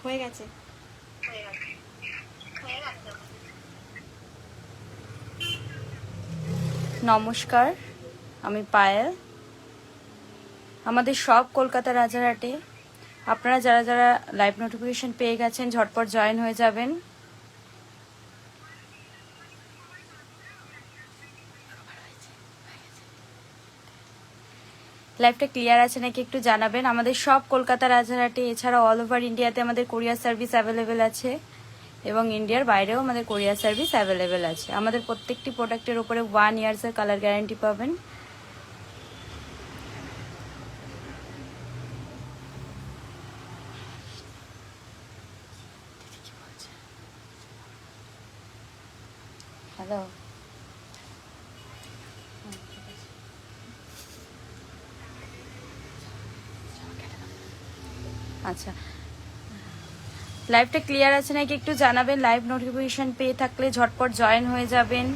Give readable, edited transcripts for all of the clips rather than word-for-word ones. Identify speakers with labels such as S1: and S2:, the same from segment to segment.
S1: হয়ে গেছে। নমস্কার, আমি পায়েল। আমাদের সব কলকাতা রাজারহাটে আপনারা যারা যারা লাইভ নোটিফিকেশন পেয়ে গেছেন ঝটপট জয়েন হয়ে যাবেন। লাইভটা ক্লিয়ার আছে নাকি একটু জানাবেন। আমাদের সব কলকাতা রাজারহাটে এছাড়া অল ওভার ইন্ডিয়াতে আমাদের কোরিয়ার সার্ভিস অ্যাভেলেবেল আছে এবং ইন্ডিয়ার বাইরেও আমাদের কোরিয়ার সার্ভিস অ্যাভেলেবেল আছে। আমাদের প্রত্যেকটি প্রোডাক্টের উপরে 1 ইয়ার্সের কালার গ্যারান্টি পাবেন। হ্যালো, আচ্ছা লাইভটা ক্লিয়ার আছে নাকি একটু জানাবেন। লাইভ নোটিফিকেশন পেয়ে থাকলে ঝটপট জয়েন হয়ে যাবেন।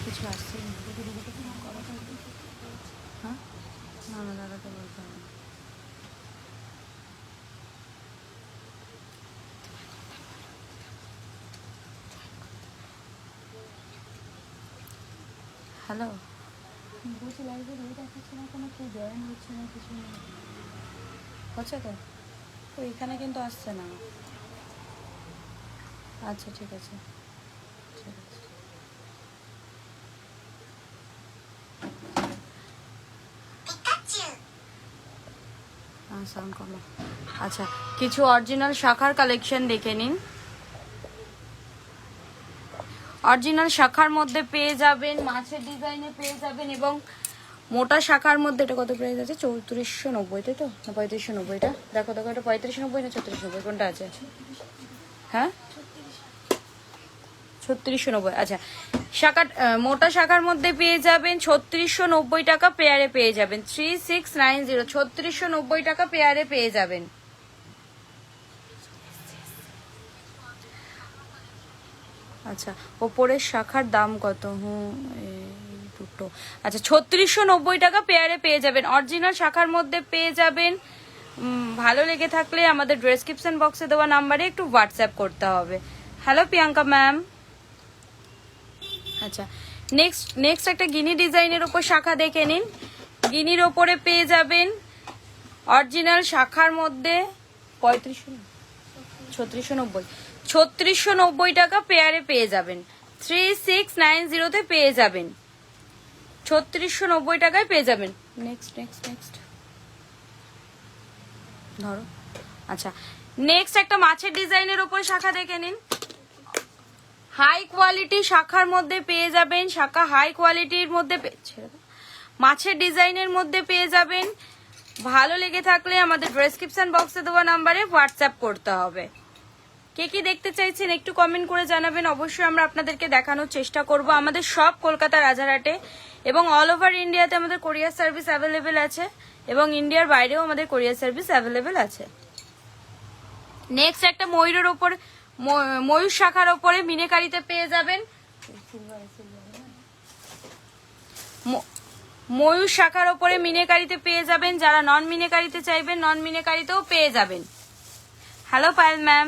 S1: কিছু আসছে হ্যাঁ, না না দাদাকে বলতে হবে। হ্যালো, বলছি লাইভে রয়ে দেখাচ্ছে না, কোনো কেউ জয়েন হচ্ছে না, কিছু হচ্ছে তো এখানে কিন্তু আসছে না। আচ্ছা ঠিক আছে, ঠিক আছে। সাউন্ড কমা। আচ্ছা, কিছু অরিজিনাল শাখার কালেকশন দেখে নিন। অরিজিনাল শাখার মধ্যে পেয়ে যাবেন, মাছের ডিজাইনে পেয়ে যাবেন এবং মোটা শাখার মধ্যে। এটা কত প্রাইস আছে? 3490, তাই তো? না 3590? দেখো দেখো, এটা 3590 না 3690, কোনটা আছে? হ্যাঁ 3690। আচ্ছা, শাখা মোটা শাখার মধ্যে পেয়ে যাবেন 3690 টাকা পেয়ারে পেয়ে যাবেন। 3690, 3690 টাকা পেয়ারে পেয়ে যাবেন। আচ্ছা, ওপরের শাখার দাম কত? দুটো। আচ্ছা, 3690 টাকা পেয়ারে পেয়ে যাবেন। অরিজিনাল শাখার মধ্যে পেয়ে যাবেন। ভালো লেগে থাকলে আমাদের ডেসক্রিপশন বক্সে দেওয়া নাম্বারে একটু হোয়াটসঅ্যাপ করতে হবে। Hello Priyanka ma'am. আচ্ছা, নেক্সট একটা গিনি ডিজাইনের ওপর শাখা দেখে নিন। গিনির ওপরে পেয়ে যাবেন অরিজিনাল শাখার মধ্যে 3690 টাকা পেয়ারে পেয়ে যাবেন। 3690 পেয়ে যাবেন, 3690 টাকায় পেয়ে যাবেন। নেক্সট ধরো। আচ্ছা, নেক্সট একটা মাছের ডিজাইনের ওপর শাখা দেখে নিন। হাই কোয়ালিটি শাখার মধ্যে পেয়ে যাবেন, শাখা হাই কোয়ালিটির মধ্যে মাছের ডিজাইনের মধ্যে পেয়ে যাবেন। ভালো লেগে থাকলে আমাদের ডেসক্রিপশন বক্সে দেওয়া নাম্বারে হোয়াটসঅ্যাপ করতে হবে। কে কি দেখতে চাইছেন একটু কমেন্ট করে জানাবেন। অবশ্যই আমরা আপনাদেরকে দেখানোর চেষ্টা করব। আমাদের সব কলকাতা রাজারহাটে এবং অল ওভার ইন্ডিয়াতে আমাদের কোরিয়ার সার্ভিস অ্যাভেলেবেল আছে এবং ইন্ডিয়ার বাইরেও আমাদের কোরিয়ার সার্ভিস অ্যাভেলেবেল আছে। নেক্সট একটা ময়ূরের ওপর, ময়ূর শাখার ওপরে মিনেকারিতে পেয়ে যাবেন। ময়ূর শাখার ওপরে মিনেকারিতে পেয়ে যাবেন। যারা নন মিনেকারিতে চাইবেন নন মিনেকারিতেও পেয়ে যাবেন। Hello Payel ma'am.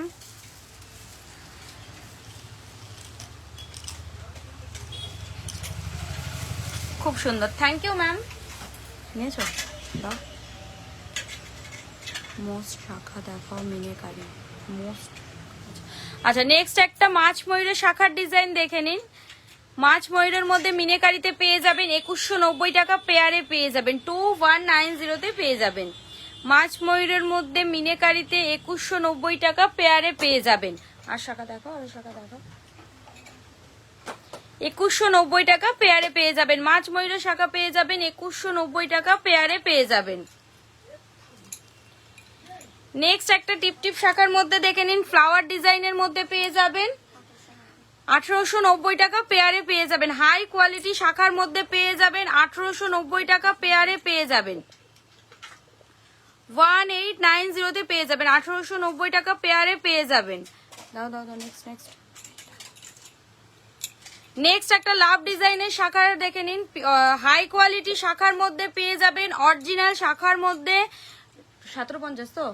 S1: খুব সুন্দর, থ্যাংক ইউ ম্যাম। নিয়েছো? মোস্ট শাখা দেখাও মিনেকারি মোস্ট। আচ্ছা, নেক্সট একটা মাছ ময়ূরের শাখার ডিজাইন দেখে নিন। মাছ ময়ূরের মধ্যে মিনেকারিতে পেয়ে যাবেন 2190 টাকা পেয়ারে পেয়ে যাবেন। 2190 পেয়ে যাবেন। মাছ ময়ূরের মধ্যে মিনেকারিতে 2190 টাকা পেয়ারে পেয়ে যাবেন। আর শাখা দেখো, আর শাখা দেখো। 2190 টাকা পেয়ারে পেয়ে যাবেন। মাছ ময়ূরের শাখা পেয়ে যাবেন 2190 টাকা পেয়ারে পেয়ে যাবেন। নেক্সট একটা টিপ টিপ শাখার মধ্যে দেখে নিন। ফ্লাওয়ার ডিজাইনের মধ্যে পেয়ে যাবেন 1890 টাকা পেয়ারে পেয়ে যাবেন। হাই কোয়ালিটি শাখার মধ্যে পেয়ে যাবেন 1890 টাকা পেয়ারে পেয়ে যাবেন। 1890 তে পেয়ে যাবেন, 1890 টাকা পেয়ারে পেয়ে যাবেন। দাও দাও দাও, নেক্সট নেক্সট নেক্সট একটা লাভ ডিজাইনের শাখার দেখে নিন। হাই কোয়ালিটি শাখার মধ্যে পেয়ে যাবেন, অরিজিনাল শাখার মধ্যে 1750 তো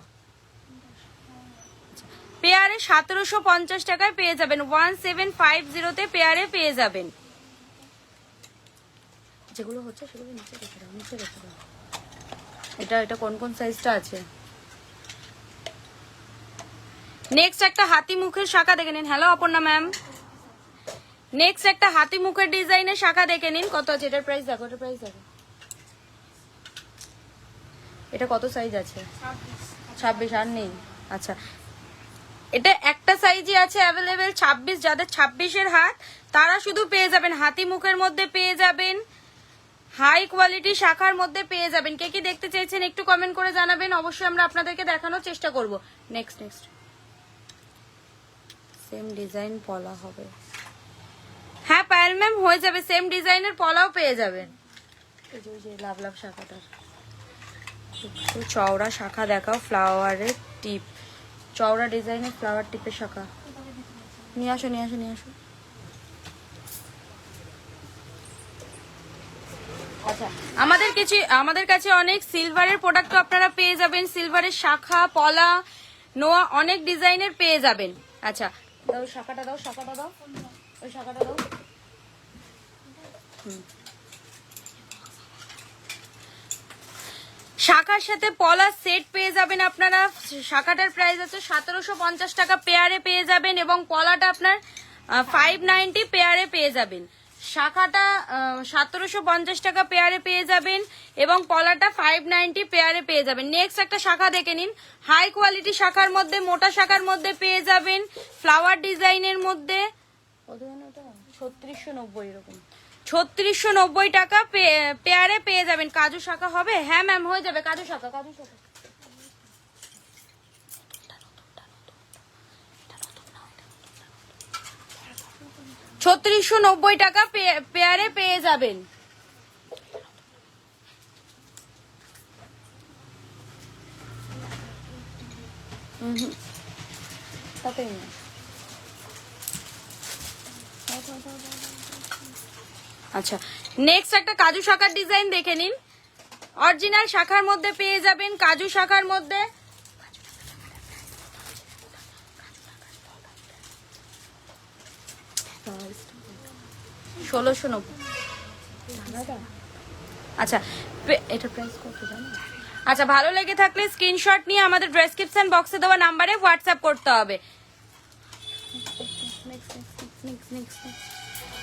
S1: পেয়ারে 1750 টাকায় পেয়ে যাবেন। 1750 তে পেয়ারে পেয়ে যাবেন। যেগুলো হচ্ছে সেগুলো নিচে রেখে দাও, নিচে রেখে দাও। এটা কোন কোন সাইজটা আছে। নেক্সট একটা হাতি মুখের শাখা দেখে নিন। হ্যালো অপর্ণা ম্যাম, নেক্সট একটা হাতি মুখের ডিজাইনের শাখা দেখে নিন। কত আছে এটার প্রাইস দেখো, এটার প্রাইস দেখো। এটা কত সাইজ আছে? 26। আর নেই? আচ্ছা, এটা একটা সাইজই আছে অ্যাভেলেবেল 26। যাদের 26-এর হাত তারা শুধু পেয়ে যাবেন, হাতি মুখের মধ্যে পেয়ে যাবেন, হাই কোয়ালিটি শাখার মধ্যে পেয়ে যাবেন। কে কি দেখতে চাইছেন একটু কমেন্ট করে জানাবেন, অবশ্যই আমরা আপনাদেরকে দেখানোর চেষ্টা করব। নেক্সট নেক্সট সেম ডিজাইন পলা হবে। হ্যাঁ পায়েল ম্যাম হয়ে যাবে, সেম ডিজাইনের পলাও পেয়ে যাবেন। এই যে লাভ লাভ শাখাটার একটু চওড়া শাখা দেখাও, ফ্লাওয়ারের টিপ, চওড়া ডিজাইনের ফ্লাওয়ার টিপের শাখা নিয়ে আসো, নিয়ে আসো, নিয়ে আসো। আচ্ছা, আমাদের কাছে অনেক সিলভারের প্রোডাক্টও আপনারা পেয়ে যাবেন। সিলভারের শাখা, পলা, নোয়া অনেক ডিজাইনের পেয়ে যাবেন। আচ্ছা দাও শাখাটা, দাও শাখাটা, দাও ওই শাখাটা দাও। শাখার সাথে পলা সেট পেয়ে যাবেন আপনারা। শাখাটার প্রাইস আছে 1750 টাকা পেয়ারে পেয়ে যাবেন, এবং পলাটা আপনার 590 পেয়ারে পেয়ে যাবেন। শাখাটা 1750 টাকা পেয়ারে পেয়ে যাবেন এবং পলাটা 590 পেয়ারে পেয়ে যাবেন। নেক্সট একটা শাখা দেখে নিন। হাই কোয়ালিটি শাখার মধ্যে, মোটা শাখার মধ্যে পেয়ে যাবেন, ফ্লাওয়ার ডিজাইনের মধ্যে। কত জানো ওটা? 3690 এরকম। 3690 টাকা পেয়ারে পেয়ে যাবেন। কাজু শাখা হবে? হ্যাঁ ম্যাম হয়ে যাবে, কাজু শাখা, কাজু শাখা। 3690 টাকা পেয়ারে পেয়ে যাবেন। আচ্ছা, নেক্সট একটা কাজু শাখার ডিজাইন দেখে নিন। অরিজিনাল শাখার মধ্যে পেয়ে যাবেন, কাজু শাখার মধ্যে। আচ্ছা এটা প্রাইস কত জানো? আচ্ছা, ভালো লেগে থাকলে স্ক্রিনশট নিয়ে আমাদের ডেসক্রিপশন বক্সে দেওয়া নাম্বারে হোয়াটসঅ্যাপ করতে হবে।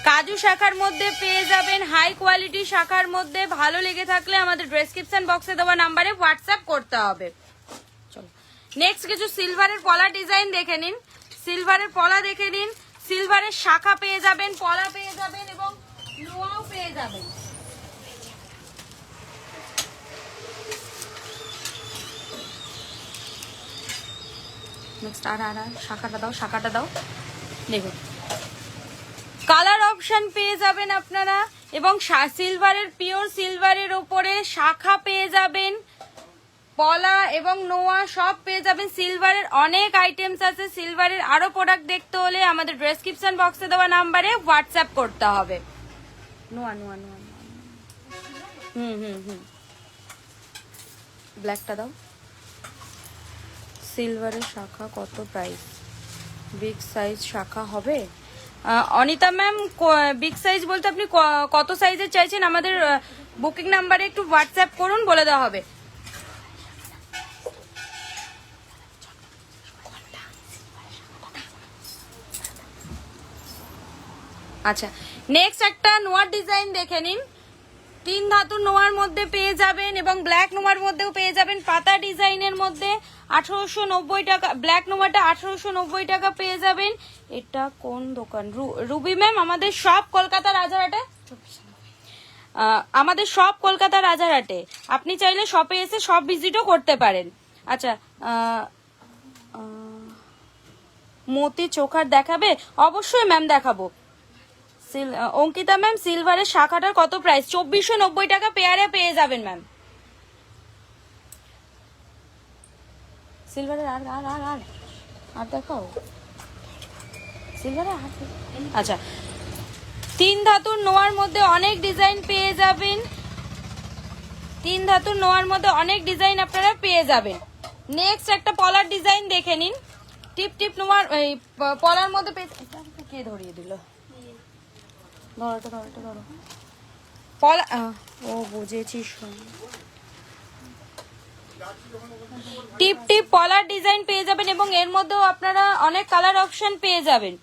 S1: কাজু শাখার মধ্যে পেয়ে যাবেন, হাই কোয়ালিটি শাখার মধ্যে। ভালো লেগে থাকলে আমাদের ডেসক্রিপশন বক্সে দেওয়া নাম্বারে হোয়াটসঅ্যাপ করতে হবে। চলো নেক্সট কিছু সিলভারের পলা ডিজাইন দেখে নিন। সিলভারের পলা দেখে নিন। সিলভারের শাখা পেয়ে যাবেন, পলা পেয়ে যাবেন এবং নোয়াও পেয়ে যাবেন। নেক্সট আর শাখাটা দাও, শাখাটা দাও। দেখুন কালার অপশন পেয়ে যাবেন আপনারা, এবং সিলভারের, পিওর সিলভারের উপরে শাখা পেয়ে যাবেন, পলা এবং নোয়া সব পেয়ে যাবেন। সিলভারের অনেক আইটেমস আছে। সিলভারের আরো প্রোডাক্ট দেখতে হলে আমাদের ডেসক্রিপশন বক্সে দেওয়া নাম্বারে হোয়াটসঅ্যাপ করতে হবে। নোয়া নোয়া নোয়া ব্ল্যাকটা দাও। সিলভারের শাখা কত প্রাইস? বিগ সাইজ শাখা হবে? অনিতা ম্যাম, বিগ সাইজ বলতে আপনি কত সাইজের চাইছেন? আমাদের বুকিং নাম্বারে একটু হোয়াটসঅ্যাপ করুন, বলে দেওয়া হবে। আচ্ছা, নেক্সট একটা নোয়ার ডিজাইন দেখে নিন। 3 ধাতুর নোয়ার মধ্যে পেয়ে যাবেন এবং ব্ল্যাক নোয়ার মধ্যেও পেয়ে যাবেন। পাতা ডিজাইনের মধ্যে 1890 টাকা। ব্ল্যাক নোয়াটা 1890 টাকা পেয়ে যাবেন। এটা কোন দোকান? রুবি ম্যাম, আমাদের সব কলকাতা রাজারহাটে। আমাদের সব কলকাতা রাজারহাটে। আপনি চাইলে শপে এসে সব ভিজিটও করতে পারেন। আচ্ছা মতি চোকার দেখাবে? অবশ্যই ম্যাম দেখাবো। অঙ্কিতা ম্যাম সিলভারের শাখাটার কত প্রাইস? 2490 টাকা পেয়ারে পেয়ে যাবেন ম্যাম। সিলভারের আর আর আর আর আর দেখাও সিলভারের আর। আচ্ছা, 3 ধাতুর নোয়ার মধ্যে অনেক ডিজাইন পেয়ে যাবেন। 3 ধাতুর নোয়ার মধ্যে অনেক ডিজাইন আপনারা পেয়ে যাবেন। নেক্সট একটা পলার ডিজাইন দেখে নিন। টিপ টিপ নোয়ার এই পলার মধ্যে কে ধরিয়ে দিল? ধরো পলা, ও বুঝেছি। টিপ টিপ পলার ডিজাইন পেয়ে যাবেন এবং এর মধ্যেও আপনারা অনেক কালার অপশন পেয়ে যাবেন।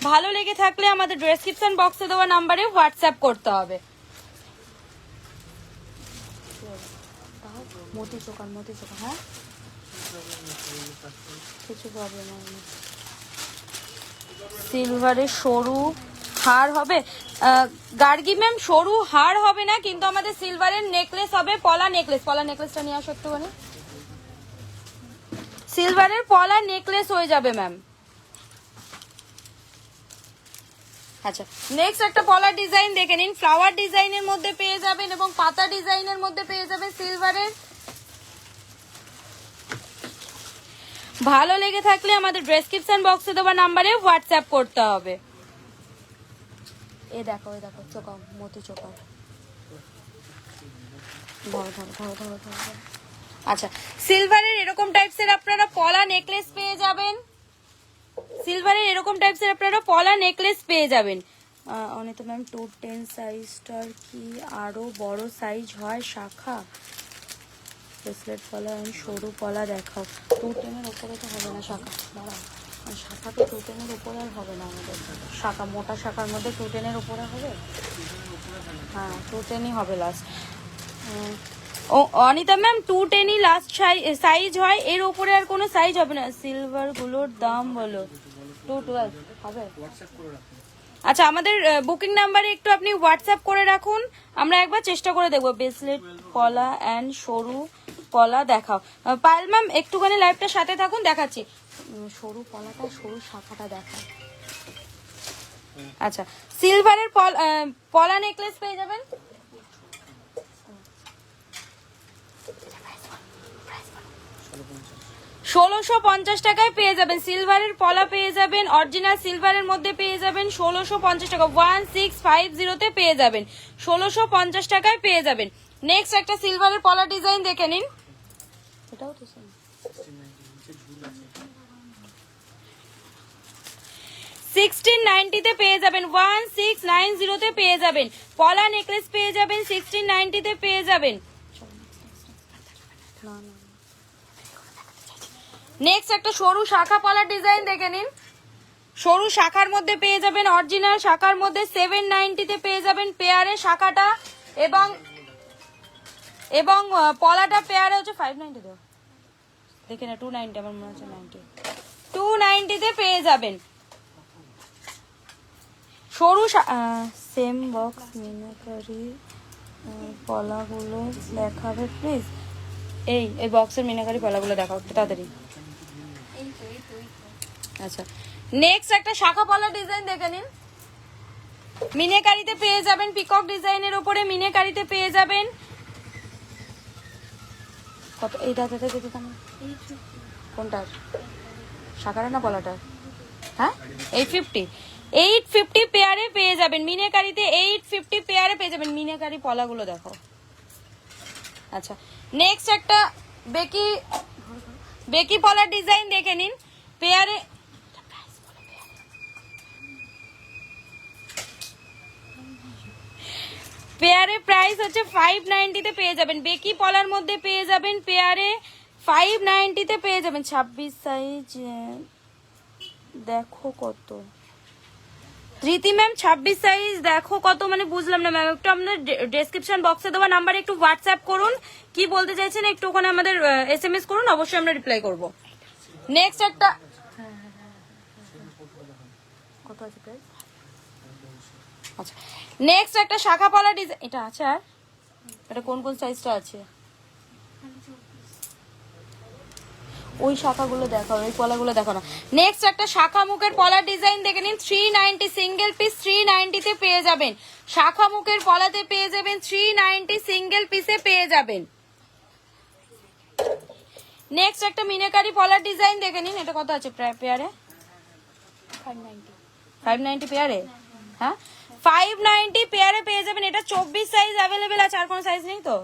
S1: ভালো লেগে থাকলে আমাদের ডেসক্রিপশন বক্সে দেওয়া নাম্বারে হোয়াটসঅ্যাপ করতে হবে। মতি চোকার হ্যাঁ, কিছু প্রবলেম হয়নি। সিলভারের সরু হার হবে? গার্গি ম্যাম সরু হার হবে না, কিন্তু আমাদের সিলভারের নেকলেস হবে, পলা নেকলেস। পলা নেকলেসটা নিয়ে আসো একটুখানি। সিলভারের পলা নেকলেস হয়ে যাবে ম্যাম। আচ্ছা, নেক্সট একটা পলার ডিজাইন দেখে নিন। ফ্লাওয়ার ডিজাইনের মধ্যে পেয়ে যাবেন এবং পাতা ডিজাইনের মধ্যে পেয়ে যাবেন সিলভারের। ভালো লেগে থাকলে আমাদের ডেসক্রিপশন বক্সে দেওয়া নাম্বারে হোয়াটসঅ্যাপ করতে হবে। এই দেখো চোকা, মতি চোকা। আচ্ছা, সিলভারের এরকম টাইপসের আপনারা পলা নেকলেস পেয়ে যাবেন। সিলভারের এরকম টাইপসের আপনারা পলা নেকলেস পেয়ে যাবেন। অনিতা ম্যাম 210 সাইজটার কি আরো বড় সাইজ হয় শাখা? ব্রেসলেট পলা এবং সরু পলা দেখাও। 210 এর উপরে তো হবে না শাখা, দাঁড়াও। শাখা তো 210 এর উপরে আর হবে না আমাদের। শাখা মোটা শাখার মধ্যে 210 এর উপরে হবে? হ্যাঁ, 210ই হবে লাস্ট। ও অনিতা ম্যাম 210ই লাস্ট সাইজ হয়, এর উপরে আর কোনো সাইজ হবে না। সিলভার গুলোর দাম বলো। 212 হবে? আচ্ছা, আমাদের বুকিং নাম্বারে একটু আপনি হোয়াটসঅ্যাপ করে রাখুন, আমরা একবার চেষ্টা করে দেখবো। ব্রেসলেট পলা অ্যান্ড সরু পলা দেখাও। পায়েল ম্যাম একটুখানি লাইভটার সাথে থাকুন, দেখাচ্ছি। সরু পলাটা, সরু শাখাটা দেখাও। আচ্ছা, সিলভারের পলা নেকলেস পেয়ে যাবেন। 1650 টাকায় পেয়ে যাবেন। সিলভারের পলা পেয়ে যাবেন, অরিজিনাল সিলভারের মধ্যে পেয়ে যাবেন 1650 টাকা। 1650 পেয়ে যাবেন, 1650 টাকায় পেয়ে যাবেন। নেক্সট একটা সিলভারের পলা ডিজাইন দেখে নিন। এটাও তো 1690 পেয়ে যাবেন। 1690 পেয়ে যাবেন। পলা নেকলেস পেয়ে যাবেন 1690 পেয়ে যাবেন। নেক্সট একটা সরু শাখা পলার ডিজাইন দেখে নিন। সরু শাখার মধ্যে পেয়ে যাবেন, অরিজিনাল শাখার মধ্যে 790 পেয়ে যাবেন পেয়ারে শাখাটা, এবং পলাটা পেয়ারে হচ্ছে 590 দেও দেখে না, 290 আমার মনে হচ্ছে 90, 290 পেয়ে যাবেন। সরু সেম বক্স মিনাকারি পলাগুলো দেখাবে প্লিজ। এই বক্সের মিনাকারি পলাগুলো দেখাও একটু তাড়াতাড়ি। আচ্ছা, নেক্সট একটা শাখা পলা ডিজাইন দেখে নিন। মিনাকারিতে পেয়ে যাবেন, পিকক ডিজাইনের উপরে মিনাকারিতে পেয়ে যাবেন। কত এইটা কোনটার? শাখাটা না পলাটার? হ্যাঁ, 850 পেয়ারে পেয়ে যাবেন। মিনাকারিতে 850 পেয়ারে পেয়ে যাবেন। মিনাকারি পলাগুলো দেখো। আচ্ছা, নেক্সট একটা বেকি পলার ডিজাইন দেখে নিন। পেয়ারে প্রাইস হচ্ছে 590 পেয়ে যাবেন। বেকি পলার মধ্যে পেয়ে যাবেন পেয়ারে 590 পেয়ে যাবেন। 26 সাইজ দেখো কত। রীতি ম্যাম 26 সাইজ দেখো কত মানে বুঝলাম না ম্যাম, একটু আপনার ডেসক্রিপশন বক্সে দেওয়া নাম্বারে একটু হোয়াটসঅ্যাপ করুন, কি বলতে চাইছেন একটু ওখানে আমাদের SMS করুন, অবশ্যই আমরা রিপ্লাই করব। নেক্সট একটা কত আছে প্রাইস? আচ্ছা, নেক্সট একটা শাখা পলা ডিজাইন। এটা আছে আর এটা কোন সাইজটা আছে? ওই শাখাগুলো দেখাও, ওই পলাগুলো দেখো না। নেক্সট একটা শাখা মুখের পলার ডিজাইন দেখে নিন, 390 সিঙ্গেল পিস 390 তে পেয়ে যাবেন। শাখা মুখের পলাতে পেয়ে যাবেন 390 সিঙ্গেল পিসে পেয়ে যাবেন। নেক্সট একটা মিনাকারি পলার ডিজাইন দেখে নিন, এটা কত আছে প্রায় পেয়ারে? 590 পেয়ারে, হ্যাঁ 590 পেয়ারে পেয়ে যাবেন। এটা 24 সাইজ অ্যাভেলেবেল আছে, আর কোনো সাইজ নেই তো?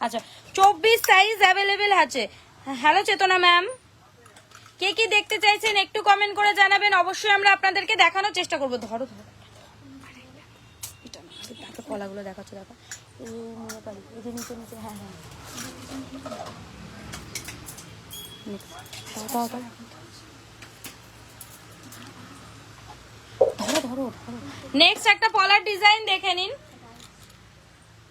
S1: আচ্ছা 24 সাইজ অ্যাভেলেবেল আছে। হ্যালো চেতনা ম্যাম, কে কি দেখতে চাইছেন একটু কমেন্ট করে জানাবেন, অবশ্যই আমরা আপনাদেরকে দেখানোর চেষ্টা করবো। ধরো ধরো কলাগুলো দেখাচ্ছ, দেখো এই যে নিচে নিচে, হ্যাঁ হ্যাঁ নেক্সট একটা পলার ডিজাইন দেখে নিন।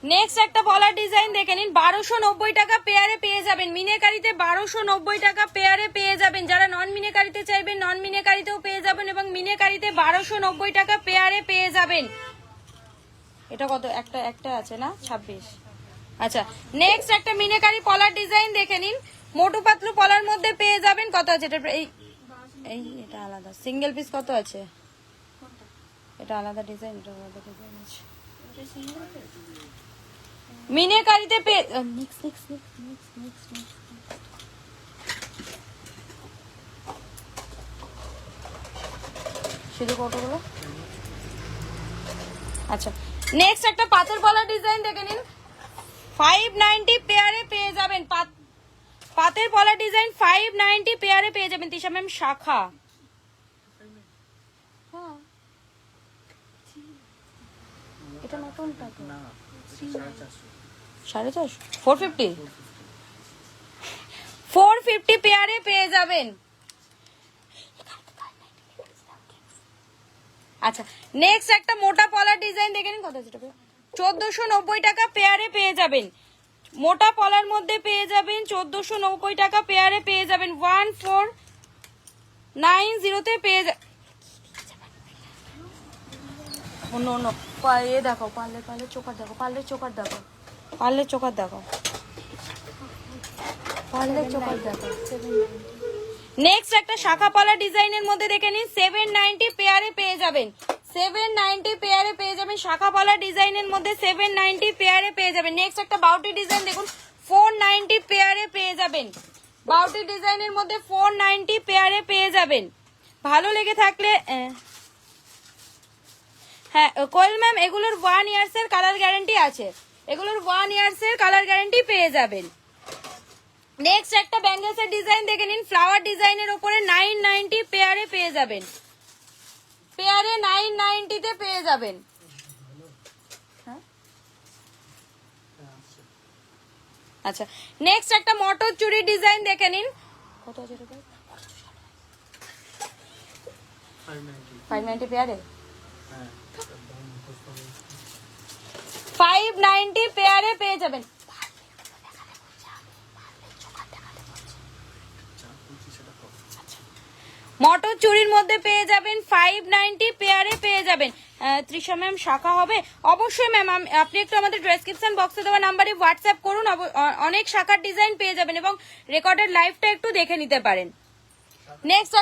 S1: নেক্সট একটা পলার ডিজাইন দেখে নিন, 1290 টাকা পেয়ারে পেয়ে যাবেন। মিনেকারিতে 1290 টাকা পেয়ারে পেয়ে যাবেন। যারা নন মিনেকারিতে চাইবেন নন মিনেকারিতেও পেয়ে যাবেন, এবং মিনেকারিতে 1290 টাকা পেয়ারে পেয়ে যাবেন। এটা কত? একটা আছে না, 26। আচ্ছা নেক্সট একটা মিনেকারি পলার ডিজাইন দেখে নিন, মোটু পাতলু পলার মধ্যে পেয়ে যাবেন। কত আছে এটা? এই এটা আলাদা সিঙ্গেল পিস কত আছে? এটা আলাদা ডিজাইন, এটা আলাদা ডিজাইন আছে। মিনেকারিতে পেয়ে শুধু কতগুলো? আচ্ছা নেক্সট একটা পাতের পলার ডিজাইন দেখে নিন, 590 পেয়ারে পেয়ে যাবেন। পাতের পলার ডিজাইন 590 পেয়ারে পেয়ে যাবেন। তিশা ম্যাম শাখা, হ্যাঁ এটা নতুনটা তো না, 450 450 পেয়ারে পেয়ে যাবেন। আচ্ছা নেক্সট একটা মোটা পলার ডিজাইন দেখে নিন, কত আছে? 1490 টাকা পেয়ারে পেয়ে যাবেন। মোটা পলার মধ্যে পেয়ে যাবেন 1490 টাকা পেয়ারে পেয়ে যাবেন। 1490 তে পেয়ে যাবেন। অন্য অন্য এ দেখো, পারলে চোকার দেখো, পারলে চোকার দেখো, পারলে চোকার দেখো, পারলে চোকার দেখো। নেক্সট একটা শাখা পলা ডিজাইনের মধ্যে দেখে নিন, 790 পেয়ারে পেয়ে যাবেন। 790 পেয়ারে পেয়ে যাবেন। শাখা পলা ডিজাইনের মধ্যে 790 পেয়ারে পেয়ে যাবেন। নেক্সট একটা বাউটি ডিজাইন দেখুন, 490 পেয়ারে পেয়ে যাবেন। বাউটি ডিজাইনের মধ্যে 490 পেয়ারে পেয়ে যাবেন। ভালো লেগে থাকলে হ্যাঁ কোয়েল ম্যাম, এগুলোর 1 ইয়ার্স এর কালার গ্যারান্টি আছে, এগুলোর 1 ইয়ার্স এর কালার গ্যারান্টি পেয়ে যাবেন। নেক্সট একটা ব্যাঙ্গলস এর ডিজাইন দেখে নিন, ফ্লাওয়ার ডিজাইনের উপরে 990 পেয়ারে পেয়ে যাবেন। পেয়ারে 990 তে পেয়ে যাবেন। আচ্ছা নেক্সট একটা মটর চুড়ি ডিজাইন দেখে নিন, কত আছে এটা? 590 পেয়ারে, 590 পেয়ারে পেয়ে যাবেন। মটর চুরির মধ্যে পেয়ে যাবেন 590 পেয়ারে পেয়ে যাবেন। তৃষা ম্যাম শাখা হবে? অবশ্যই ম্যাম, আপনি একটু আমাদের ডেসক্রিপশন বক্সে দেওয়া নাম্বারে হোয়াটসঅ্যাপ করুন, অনেক শাখার ডিজাইন পেয়ে যাবেন এবং রেকর্ডেড লাইভটা একটু দেখে নিতে পারেন। নেক্সট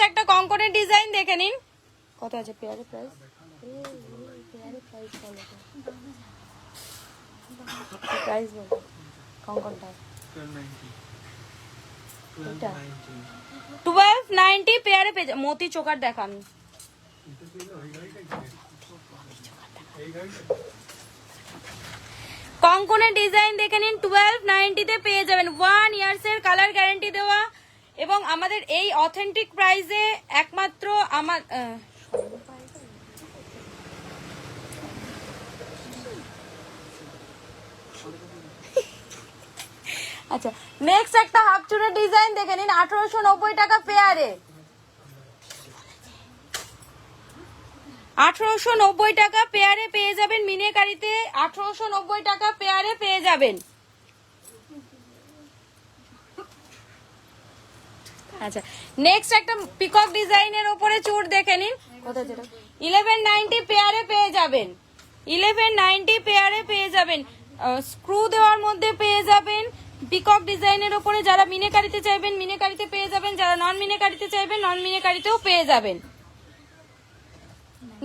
S1: একটা কঙ্কনের ডিজাইন দেখে নিন, কত আছে পেয়ারে প্রাইস? প্রাইস বলো কঙ্কনটা। 1290 পেয়ারে পেয়ে যাবেন। মোতি চোকার দেখান, কঙ্কনের ডিজাইন দেখে নিন, 1290 তে পেয়ে যাবেন। 1 ইয়ার্স এর কালার গ্যারান্টি দেওয়া, এবং আমাদের এই অথেন্টিক প্রাইসে একমাত্র আমার আচ্ছা নেক্সট একটা হাফ চুড়ের ডিজাইন দেখে নিন, 1890 টাকা পেয়ারে। 1890 টাকা পেয়ারে পেয়ে যাবেন। মিনেকারিতে 1890 টাকা পেয়ারে পেয়ে যাবেন। আচ্ছা নেক্সট একটা পিকক ডিজাইনের উপরে চুড় দেখে নিন, কত যেটা? 1190 পেয়ারে পেয়ে যাবেন। 1190 পেয়ারে পেয়ে যাবেন। স্ক্রু দেওয়ার মধ্যে পেয়ে যাবেন, পিকক ডিজাইনের ওপরে যারা মিনেকারিতে চাইবেন মিনেকারিতে পেয়ে যাবেন, যারা নন মিনেকারিতে চাইবেন নন মিনেকারিতেও পেয়ে যাবেন।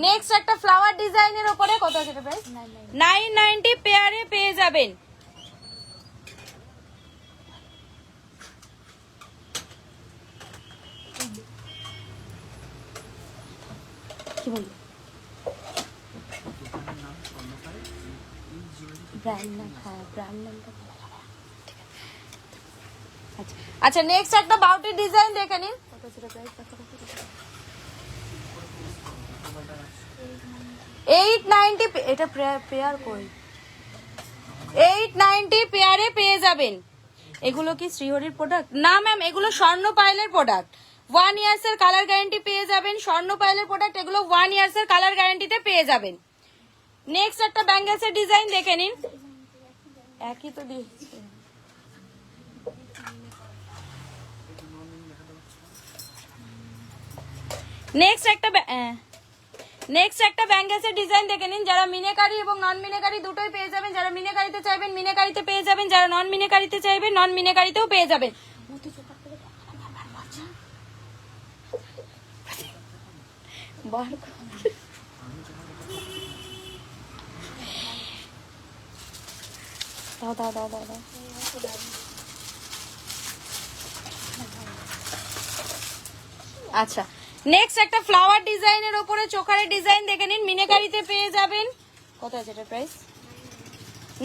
S1: নেক্সট একটা ফ্লাওয়ার ডিজাইনের ওপরে কত আছে প্রাইস? 990 পেয়ারে পেয়ে যাবেন। কি বলবো ব্র্যান্ড নাম? হ্যাঁ ব্র্যান্ড নামটা। আচ্ছা আচ্ছা নেক্সট একটা বাউটি ডিজাইন দেখে নিন। কত আছে প্রাইস? 890। এটা পেয়ার কই? 890 পেয়ারে পেয়ে যাবেন। এগুলো কি শ্রীহরির প্রোডাক্ট? না ম্যাম, এগুলো স্বর্ণ পাইলের প্রোডাক্ট। 1 ইয়ার্স এর কালার গ্যারান্টি পেয়ে যাবেন। স্বর্ণ পাইলের প্রোডাক্ট এগুলো 1 ইয়ার্স এর কালার গ্যারান্টিতে পেয়ে যাবেন। নেক্সট একটা ব্যাঙ্গেলসের ডিজাইন দেখে নিন। একই তো দিয়েছে। নেক্সট একটা ব্যাঙ্গেলসের ডিজাইন দেখে নিন। যারা মিনেকারি এবং নন মিনেকারি দুটোই পেয়ে যাবেন। যারা মিনেকারিতে চাইবেন মিনেকারিতে পেয়ে যাবেন, যারা নন মিনেকারিতে চাইবেন নন মিনেকারিতেও পেয়ে যাবেন। আচ্ছা নেক্সট একটা ফ্লাওয়ার ডিজাইনের উপরে চোকারের ডিজাইন দেখে নিন। মিনেকারিতে পেয়ে যাবেন। কত আছে এটা প্রাইস?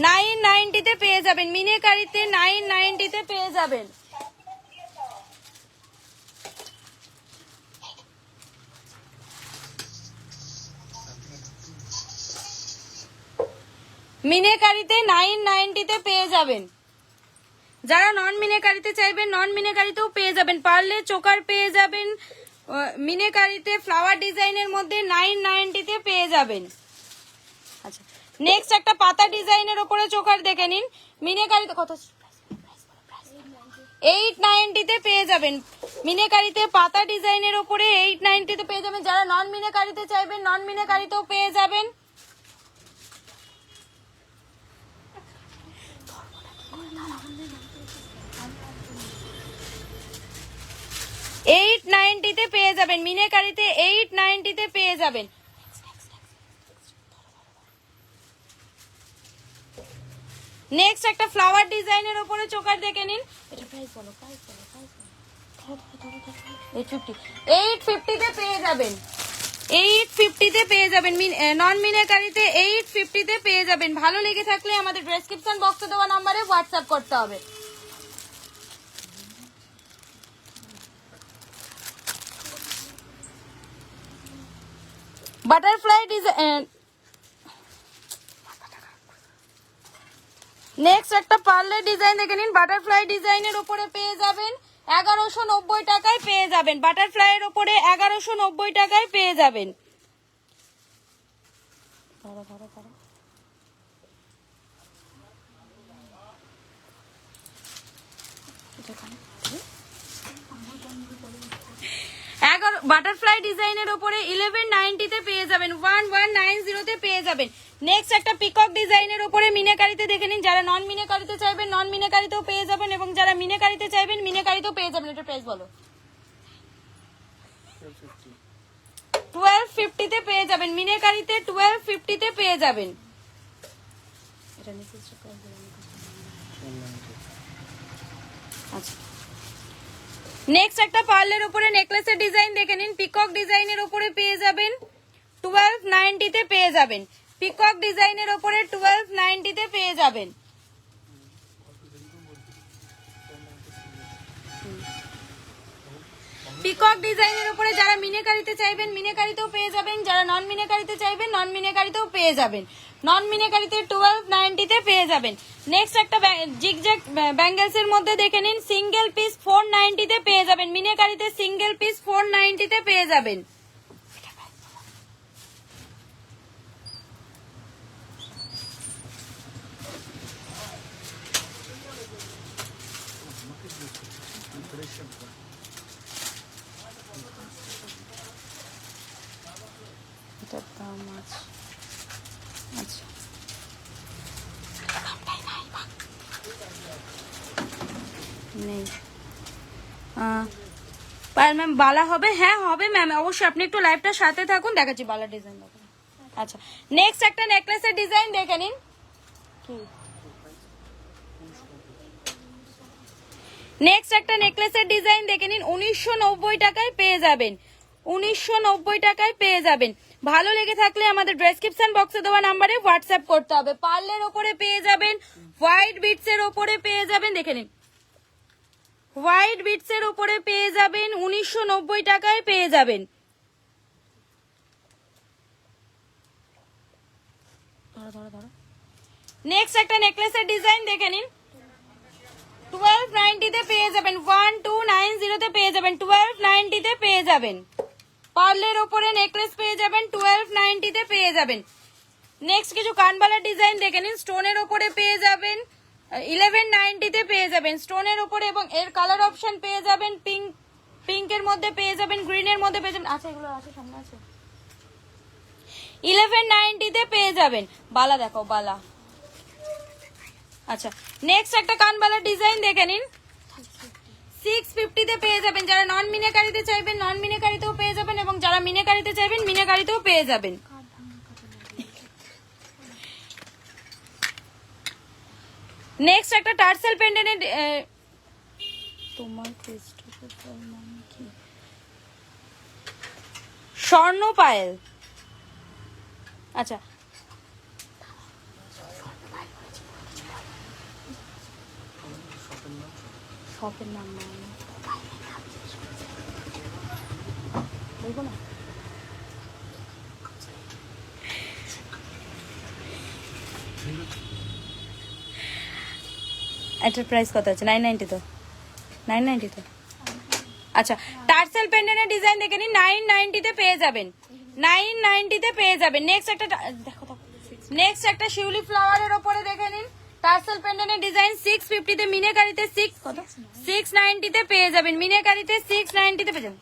S1: 990 তে পেয়ে যাবেন। মিনেকারিতে 990 তে পেয়ে যাবেন। মিনেকারিতে 990 তে পেয়ে যাবেন। যারা নন মিনেকারিতে চাইবেন নন মিনেকারিতেও পেয়ে যাবেন। পারলে চোকার পেয়ে যাবেন। মিনেকারিতে ফ্লাওয়ার ডিজাইনের মধ্যে 990 তে পেয়ে যাবেন। আচ্ছা নেক্সট একটা পাতা ডিজাইনের উপরে চোকার দেখে নিন। মিনেকারিতে কত? 890 তে পেয়ে যাবেন। মিনেকারিতে পাতা ডিজাইনের উপরে 890 তে পেয়ে যাবেন। যারা নন মিনেকারিতে চাইবেন নন মিনেকারিতেও পেয়ে যাবেন। 890 তে পেয়ে যাবেন। মিনেকারিতে 890 তে পেয়ে যাবেন। নেক্সট একটা ফ্লাওয়ার ডিজাইনের উপরে চোকার দেখে নিন। এটা প্রাইস বলো, প্রাইস বলো, প্রাইস বলো। 850 তে পেয়ে যাবেন। 850 তে পেয়ে যাবেন। নন মিনেকারিতে 850 তে পেয়ে যাবেন। ভালো লেগে থাকলে আমাদের ডেসক্রিপশন বক্সে দেওয়া নম্বরে হোয়াটসঅ্যাপ করতে হবে। Butterfly design. নেক্সট একটা পার্লের ডিজাইন দেখে নিন। বাটারফ্লাই ডিজাইনের উপরে পেয়ে যাবেন 1190 টাকায় পেয়ে যাবেন। বাটারফ্লাই এর উপরে 1190 টাকায় পেয়ে যাবেন। বাটারফ্লাই ডিজাইনের উপরে 1190 তে পেয়ে যাবেন। 1190 তে পেয়ে যাবেন। নেক্সট একটা পিকক ডিজাইনের উপরে মিনেকারিতে দেখে নিন। যারা নন মিনেকারিতে চাইবেন নন মিনেকারিতেও পেয়ে যাবেন এবং যারা মিনেকারিতে চাইবেন মিনেকারিতেও পেয়ে যাবেন। এটা প্রাইস বলো। 1250 তে পেয়ে যাবেন। মিনেকারিতে 1250 তে পেয়ে যাবেন। আচ্ছা নেক্সট একটা পার্লের উপরে নেকলেসের ডিজাইন দেখে নিন। পিকক ডিজাইনের উপরে পেয়ে যাবেন 1290 তে পেয়ে যাবেন। পিকক ডিজাইনের উপরে 1290 তে পেয়ে যাবেন। পিকক ডিজাইনের উপরে যারা মিনেকারিতে চাইবেন মিনেকারিতেও পেয়ে যাবেন। যারা নন মিনেকারিতে চাইবেন নন মিনেকারিতেও পেয়ে যাবেন। নন মিনেকারিতে 1290 তে পেয়ে যাবেন। নেক্সট একটা জিগজ্যাগ ব্যাঙ্গেলস এর মধ্যে দেখে নিন। সিঙ্গেল পিস 490 তে পেয়ে যাবেন। মিনেকারিতে সিঙ্গেল পিস 490 তে পেয়ে যাবেন। এটার দাম আছে। আচ্ছা নেই। পায়েল ম্যাম বালা হবে? হ্যাঁ হবে ম্যাম, অবশ্যই। আপনি একটু লাইভটার সাথে থাকুন, দেখাচ্ছি বালা ডিজাইন দেখান। আচ্ছা, নেক্সট একটা নেকলেসের ডিজাইন দেখে নিন। নেক্সট একটা নেকলেসের ডিজাইন দেখে নিন, 1990 টাকায় পেয়ে যাবেন। 1990 টাকায় পেয়ে যাবেন। ভালো লেগে থাকলে আমাদের ডেসক্রিপশন বক্সে দেওয়া নাম্বারে হোয়াটসঅ্যাপ করতে হবে। পার্লের ওপরে পেয়ে যাবেন, হোয়াইট বিটস এর ওপরে পেয়ে যাবেন, দেখে নিন হোয়াইট বিটস এর ওপরে পেয়ে যাবেন, 1990 টাকায় পেয়ে যাবেন। নেক্সট একটা নেকলেসের ডিজাইন দেখে নিন, 1290 তে পেয়ে যাবেন, 1290 তে পেয়ে যাবেন, 1290 তে পেয়ে যাবেন। পার্লের ওপরে নেকলেস পেয়ে যাবেন, 1290 তে পেয়ে যাবেন। নেক্সট কিছু কানবালার ডিজাইন দেখে নিন, স্টোনের ওপরে পেয়ে যাবেন, 1190 তে পেয়ে যাবেন স্টোনের ওপরে, এবং এর কালার অপশন পেয়ে যাবেন পিঙ্কের মধ্যে পেয়ে যাবেন, গ্রিনের মধ্যে পেয়ে যাবেন। আচ্ছা, এগুলো আছে, সামনে আছে। 1190 তে পেয়ে যাবেন। বালা দেখো, বালা। আচ্ছা, নেক্সট একটা কানবালার ডিজাইন দেখে নিন, 650 তে পেয়ে যাবেন। যারা নন মিনাকারিতে চাইবেন নন মিনাকারিতেও পেয়ে যাবেন, এবং যারা মিনাকারিতে চাইবেন মিনাকারিতেও পেয়ে যাবেন। নেক্সট একটা টার্সেল পেন্ডেন্টের, তোমার স্বর্ণ পায়েল। আচ্ছা, শপের নাম বলবো না। এটার প্রাইস কত আছে? 990 তো, 990 তো। আচ্ছা, টার্সেল পেন্ডেন্টের ডিজাইন দেখে নিন, 990 তে পেয়ে যাবেন, 990 তে পেয়ে যাবেন। নেক্সট একটা দেখো, নেক্সট একটা শিউলি ফ্লাওয়ারের ওপরে দেখে নিন, টার্সেল পেন্ডেন্টের ডিজাইন 650 তে, মিনাকারিতে 690 তে পেয়ে যাবেন, মিনাকারিতে 690 তে পেয়ে যাবেন।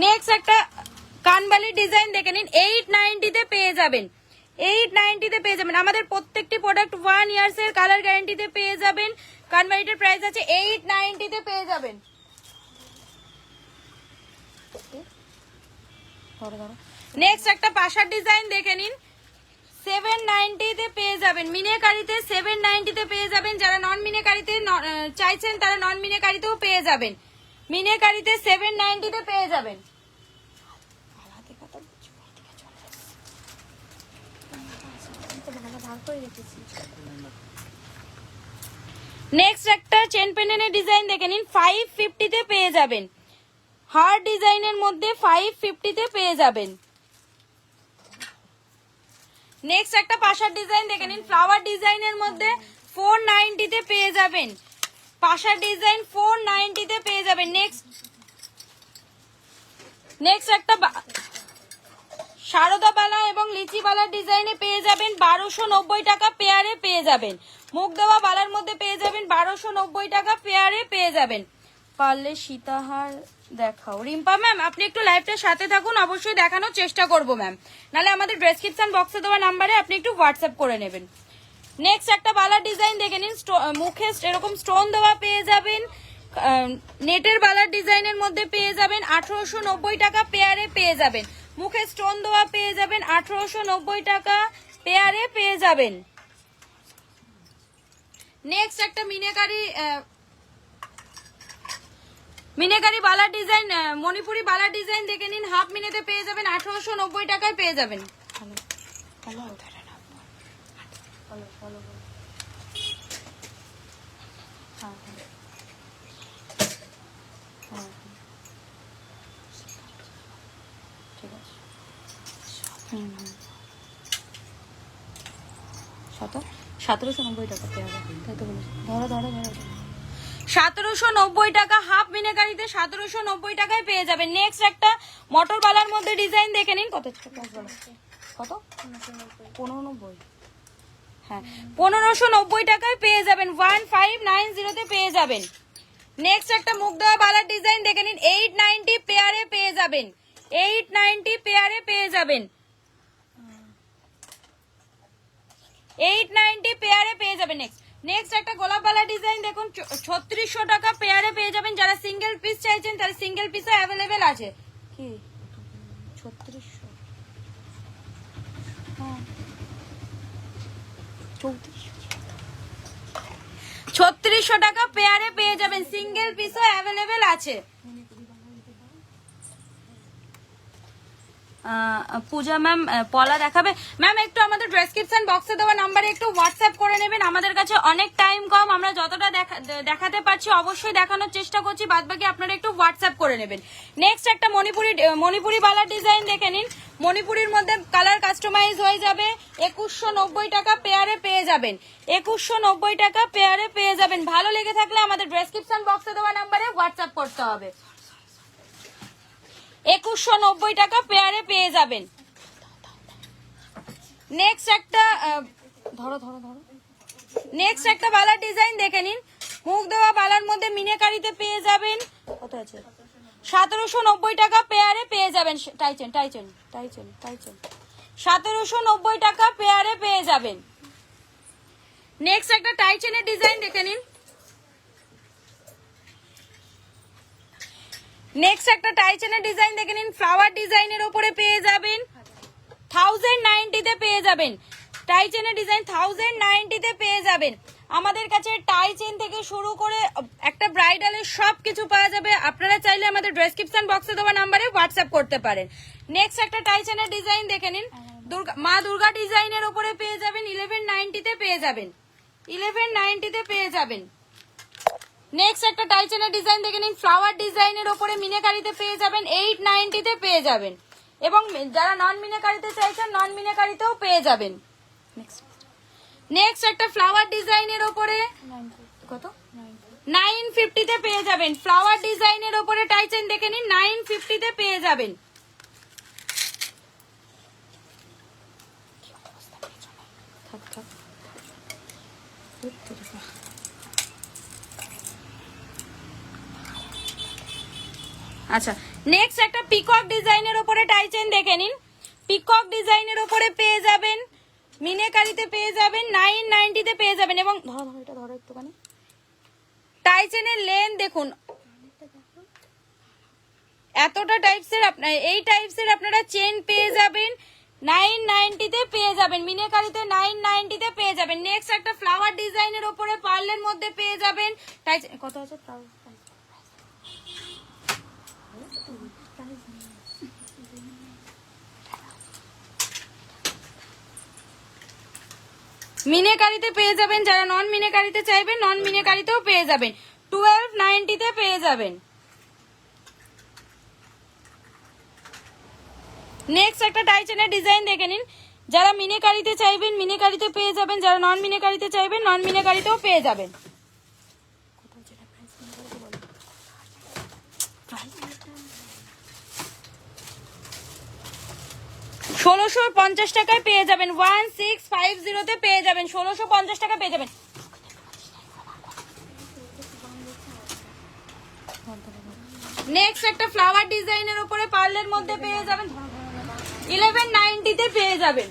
S1: নেক্সট একটা কানবালির ডিজাইন দেখে নিন, 890 তে পেয়ে যাবেন, 890 তে পেয়ে যাবেন। আমাদের প্রত্যেকটি প্রোডাক্ট 1 ইয়ার্স এর কালার গ্যারান্টিতে পেয়ে যাবেন। কানবালিটার প্রাইস আছে 890 তে পেয়ে যাবেন। নেক্সট একটা পাশার ডিজাইন দেখে নিন, 790 তে পেয়ে যাবেন, মিনাকারিতে 790 তে পেয়ে যাবেন। যারা নন মিনাকারিতে চাইছেন তারা নন মিনাকারিতেও পেয়ে যাবেন, মিনাকারিতে 790 তে পেয়ে যাবেন। নেক্সট একটা চেন পেন্ডেন্টের ডিজাইন দেখে নিন, 550 তে পেয়ে যাবেন, হার্ড ডিজাইনের মধ্যে 550 তে পেয়ে যাবেন। নেক্সট একটা পাশার ডিজাইন দেখে নিন, ফ্লাওয়ার ডিজাইনের মধ্যে 490 তে পেয়ে যাবেন, পাশার ডিজাইন 490 তে পেয়ে যাবেন। নেক্সট একটা শারদা বালা এবং লিচি বালার ডিজাইনে পেয়ে যাবেন, 1290 টাকা পেয়ারে পেয়ে যাবেন। মুখ দেওয়া বালার মধ্যে পেয়ে যাবেন, 1290 টাকা পেয়ারে পেয়ে যাবেন। পারলে সীতাহার দেখাও। রিম্পা ম্যাম, আপনি একটু লাইভটার সাথে থাকুন, অবশ্যই দেখানোর চেষ্টা করবো ম্যাম, নাহলে আমাদের ডেসক্রিপশন বক্সে দেওয়া নাম্বারে আপনি একটু হোয়াটসঅ্যাপ করে নেবেন। নেক্সট একটা বালার ডিজাইন দেখে নিন, মুখে এরকম স্টোন দেওয়া পেয়ে যাবেন, নেটের বালার ডিজাইনের মধ্যে পেয়ে যাবেন, 1890 টাকা পেয়ারে পেয়ে যাবেন। মুখে স্টোন দেওয়া পেয়ে যাবেন, 1890 টাকা পেয়ারে পেয়ে যাবেন। নেক্সট একটা মিনাকারি বালার ডিজাইন, মণিপুরি বালার ডিজাইন দেখে নিন, হাফ মিনিটে পেয়ে যাবেন, 1890 টাকায় পেয়ে যাবেন। ঠিক আছে, 1790 টাকা পেয়ে যাবেন, তাই তো বলেছি। ধরো ধরো ধরো, 1790 টাকা হাফ মিনাকারিতে 1790 টাকায় পেয়ে যাবেন। নেক্সট একটা মটর বালার মধ্যে ডিজাইন দেখে নিন, কত কত 1590, হ্যাঁ 1590 টাকায় পেয়ে যাবেন, 1590 তে পেয়ে যাবেন। নেক্সট একটা মুখ দেওয়া বালার ডিজাইন দেখে নিন, 890 পেয়ারে পেয়ে যাবেন, 890 পেয়ারে পেয়ে যাবেন। 890 পেয়ারে পেয়ে যাবেন। নেক্সট একটা গোলাপ বালা ডিজাইন দেখুন, 3600 টাকা পেয়ারে পেয়ে যাবেন। যারা সিঙ্গেল পিস চাইছেন তারা সিঙ্গেল পিসও অ্যাভেলেবেল আছে। কি 3600 3600 টাকা পেয়ারে পেয়ে যাবেন, সিঙ্গেল পিসও অ্যাভেলেবেল আছে। পূজা ম্যাম পলা দেখাবে। ম্যাম একটু আমাদের ডেসক্রিপশন বক্সে দেওয়া নাম্বারে একটু হোয়াটসঅ্যাপ করে নেবেন। আমাদের কাছে অনেক টাইম কম, আমরা যতটা দেখাতে পারছি অবশ্যই দেখানোর চেষ্টা করছি, বাদ বাকি আপনারা একটু হোয়াটসঅ্যাপ করে নেবেন। নেক্সট একটা মণিপুরি বালার ডিজাইন দেখে নিন। মণিপুরির মধ্যে কালার কাস্টমাইজ হয়ে যাবে। 2190 টাকা পেয়ারে পেয়ে যাবেন, 2190 টাকা পেয়ারে পেয়ে যাবেন। ভালো লেগে থাকলে আমাদের ডেসক্রিপশন বক্সে দেওয়া নাম্বারে হোয়াটসঅ্যাপ করতে হবে। 2190 টাকা পেয়ারে পেয়ে যাবেন। নেক্সট একটা নেক্সট একটা বালার ডিজাইন দেখে নিন। মুখ দেওয়া বালার মধ্যে মিনাকারিতে পেয়ে যাবেন, কত আছে 1790 টাকা পেয়ারে পেয়ে যাবেন। টাইচেন 1790 টাকা পেয়ারে পেয়ে যাবেন। নেক্সট একটা টাইচেনের ডিজাইন দেখে নিন। নেক্সট একটা টাইচেনের ডিজাইন দেখে নিন, ফ্লাওয়ার ডিজাইনের উপরে পেয়ে যাবেন 1090 তে পেয়ে যাবেন। টাইচেনের ডিজাইন 1090 তে পেয়ে যাবেন। আমাদের কাছে টাইচেন থেকে শুরু করে একটা ব্রাইডালের সবকিছু পাওয়া যাবে। আপনারা চাইলে আমাদের ডেসক্রিপশন বক্সে দেওয়া নাম্বারে হোয়াটসঅ্যাপ করতে পারেন। নেক্সট একটা টাইচেনের ডিজাইন দেখে নিন, মা দুর্গা ডিজাইনের উপরে পেয়ে যাবেন 1190 তে পেয়ে যাবেন, 1190 তে পেয়ে যাবেন। নেক্সট একটা টাইচেনের ডিজাইন দেখে নিন, ফ্লাওয়ার ডিজাইনের উপরে মিনাকারিতে পেয়ে যাবেন 890 তে পেয়ে যাবেন, এবং যারা নন মিনাকারিতে চাইছেন নন মিনাকারিতেও পেয়ে যাবেন। নেক্সট একটা ফ্লাওয়ার ডিজাইনের উপরে কত 950 তে পেয়ে যাবেন। ফ্লাওয়ার ডিজাইনের উপরে টাইচেন দেখে নিন, 950 তে পেয়ে যাবেন। আচ্ছা, নেক্সট একটা পিকক ডিজাইনের উপরে টাইচেন দেখে নিন। পিকক ডিজাইনের উপরে পেয়ে যাবেন, মিনাকারিতে পেয়ে যাবেন 990 তে পেয়ে যাবেন। এবং ধরো একটুখানি, টাইচেনের লেন্থ দেখুন, এতটা টাইপসের এই টাইপসের আপনারা চেন পেয়ে যাবেন 990 তে পেয়ে যাবেন, মিনাকারিতে 990 তে পেয়ে যাবেন। নেক্সট একটা ফ্লাওয়ার ডিজাইনের উপরে পার্লের মধ্যে পেয়ে যাবেন। টাইচেন কত আছে মিনাকারিতে পেয়ে যাবেন। যারা নন মিনাকারিতে চাইবেন নন মিনাকারিতেও পেয়ে যাবেন, 1290 তে পেয়ে যাবেন। নেক্সট একটা টাইচেনের ডিজাইন দেখে নিন। যারা মিনাকারিতে চাইবেন মিনাকারিতে পেয়ে যাবেন, যারা নন মিনাকারিতে চাইবেন নন মিনাকারিতেও পেয়ে যাবেন। 1650 টাকায় পেয়ে যাবেন, 1650 তে পেয়ে যাবেন, 1650 টাকা পেয়ে যাবেন। নেক্সট একটা ফ্লাওয়ার ডিজাইনের উপরে পার্লের মধ্যে পেয়ে যাবেন 1190 তে পেয়ে যাবেন।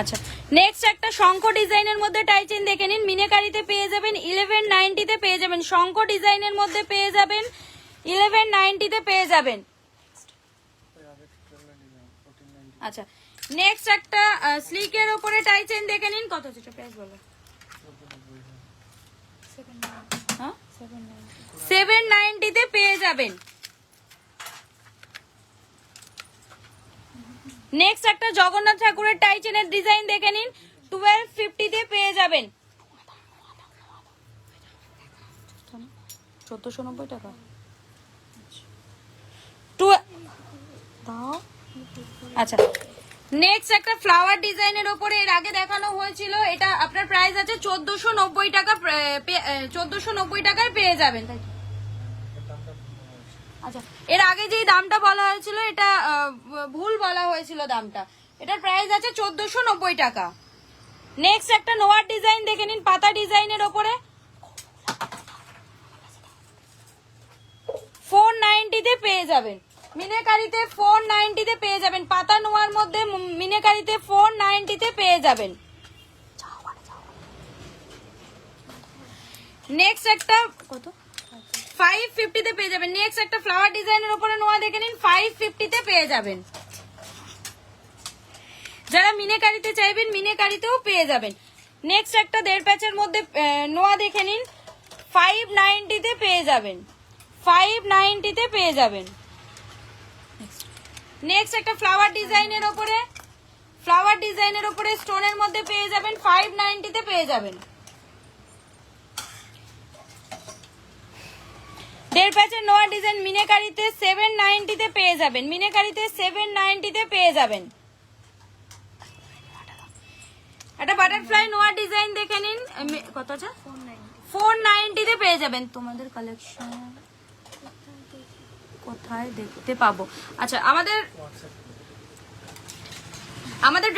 S1: আচ্ছা, নেক্সট একটা শঙ্খ ডিজাইনের মধ্যে টাইচেন দেখে নিন। মিনাকারিতে পেয়ে যাবেন 1190 তে পেয়ে যাবেন, শঙ্খ ডিজাইনের মধ্যে পেয়ে যাবেন 1190 তে পেয়ে যাবেন। আচ্ছা, নেক্সট একটা স্লিকের উপরে টাইচেন দেখে নিন। কত আছে প্রাইস বলো? 790 তে পেয়ে যাবেন। নেক্সট একটা জগন্নাথ ঠাকুরের টাইচেনের ডিজাইন দেখে নিন, 1250 তে পেয়ে যাবেন। 1490 টাকা। আচ্ছা, নেক্সট একটা ফ্লাওয়ার ডিজাইনের উপরে এর আগে দেখানো হয়েছিল, এটা আপনার প্রাইস আছে 1490 টাকা, 1490 টাকায় পেয়ে যাবেন। আচ্ছা, এর আগে যে দামটা বলা হয়েছিল এটা ভুল বলা হয়েছিল দামটা, এটার প্রাইস আছে 1490 টাকা। নেক্সট একটা নোয়ার ডিজাইন দেখে নিন, পাতা ডিজাইনের উপরে 490-তে পেয়ে যাবেন, মিনেকারিতে 490-তে পেয়ে যাবেন, পাতা নোয়ার মধ্যে মিনেকারিতে 490-তে পেয়ে যাবেন। নেক্সট একটা কত 550-তে পেয়ে যাবেন। নেক্সট একটা ফ্লাওয়ার ডিজাইনের উপরে নোয়া দেখে নিন, 550-তে পেয়ে যাবেন। যারা মিনেকারিতে চাইবেন মিনেকারিতেও পেয়ে যাবেন। নেক্সট একটা 1.5 প্যাচের মধ্যে নোয়া দেখে নিন, 590-তে পেয়ে যাবেন, 590-তে পেয়ে যাবেন। নেক্সট একটা ফ্লাওয়ার ডিজাইনের উপরে স্টোনের মধ্যে পেয়ে যাবেন, 590-তে পেয়ে যাবেন। 1.5 প্যাচের নোয়া ডিজাইন মিনেকারিতে 790-তে পেয়ে যাবেন, মিনেকারিতে 790-তে পেয়ে যাবেন। একটা বাটারফ্লাই নোয়া ডিজাইন দেখে নিন, কত আছে 490-তে পেয়ে যাবেন। তোমাদের কালেকশন কোথায় দেখতে পাবো? আচ্ছা, আমাদের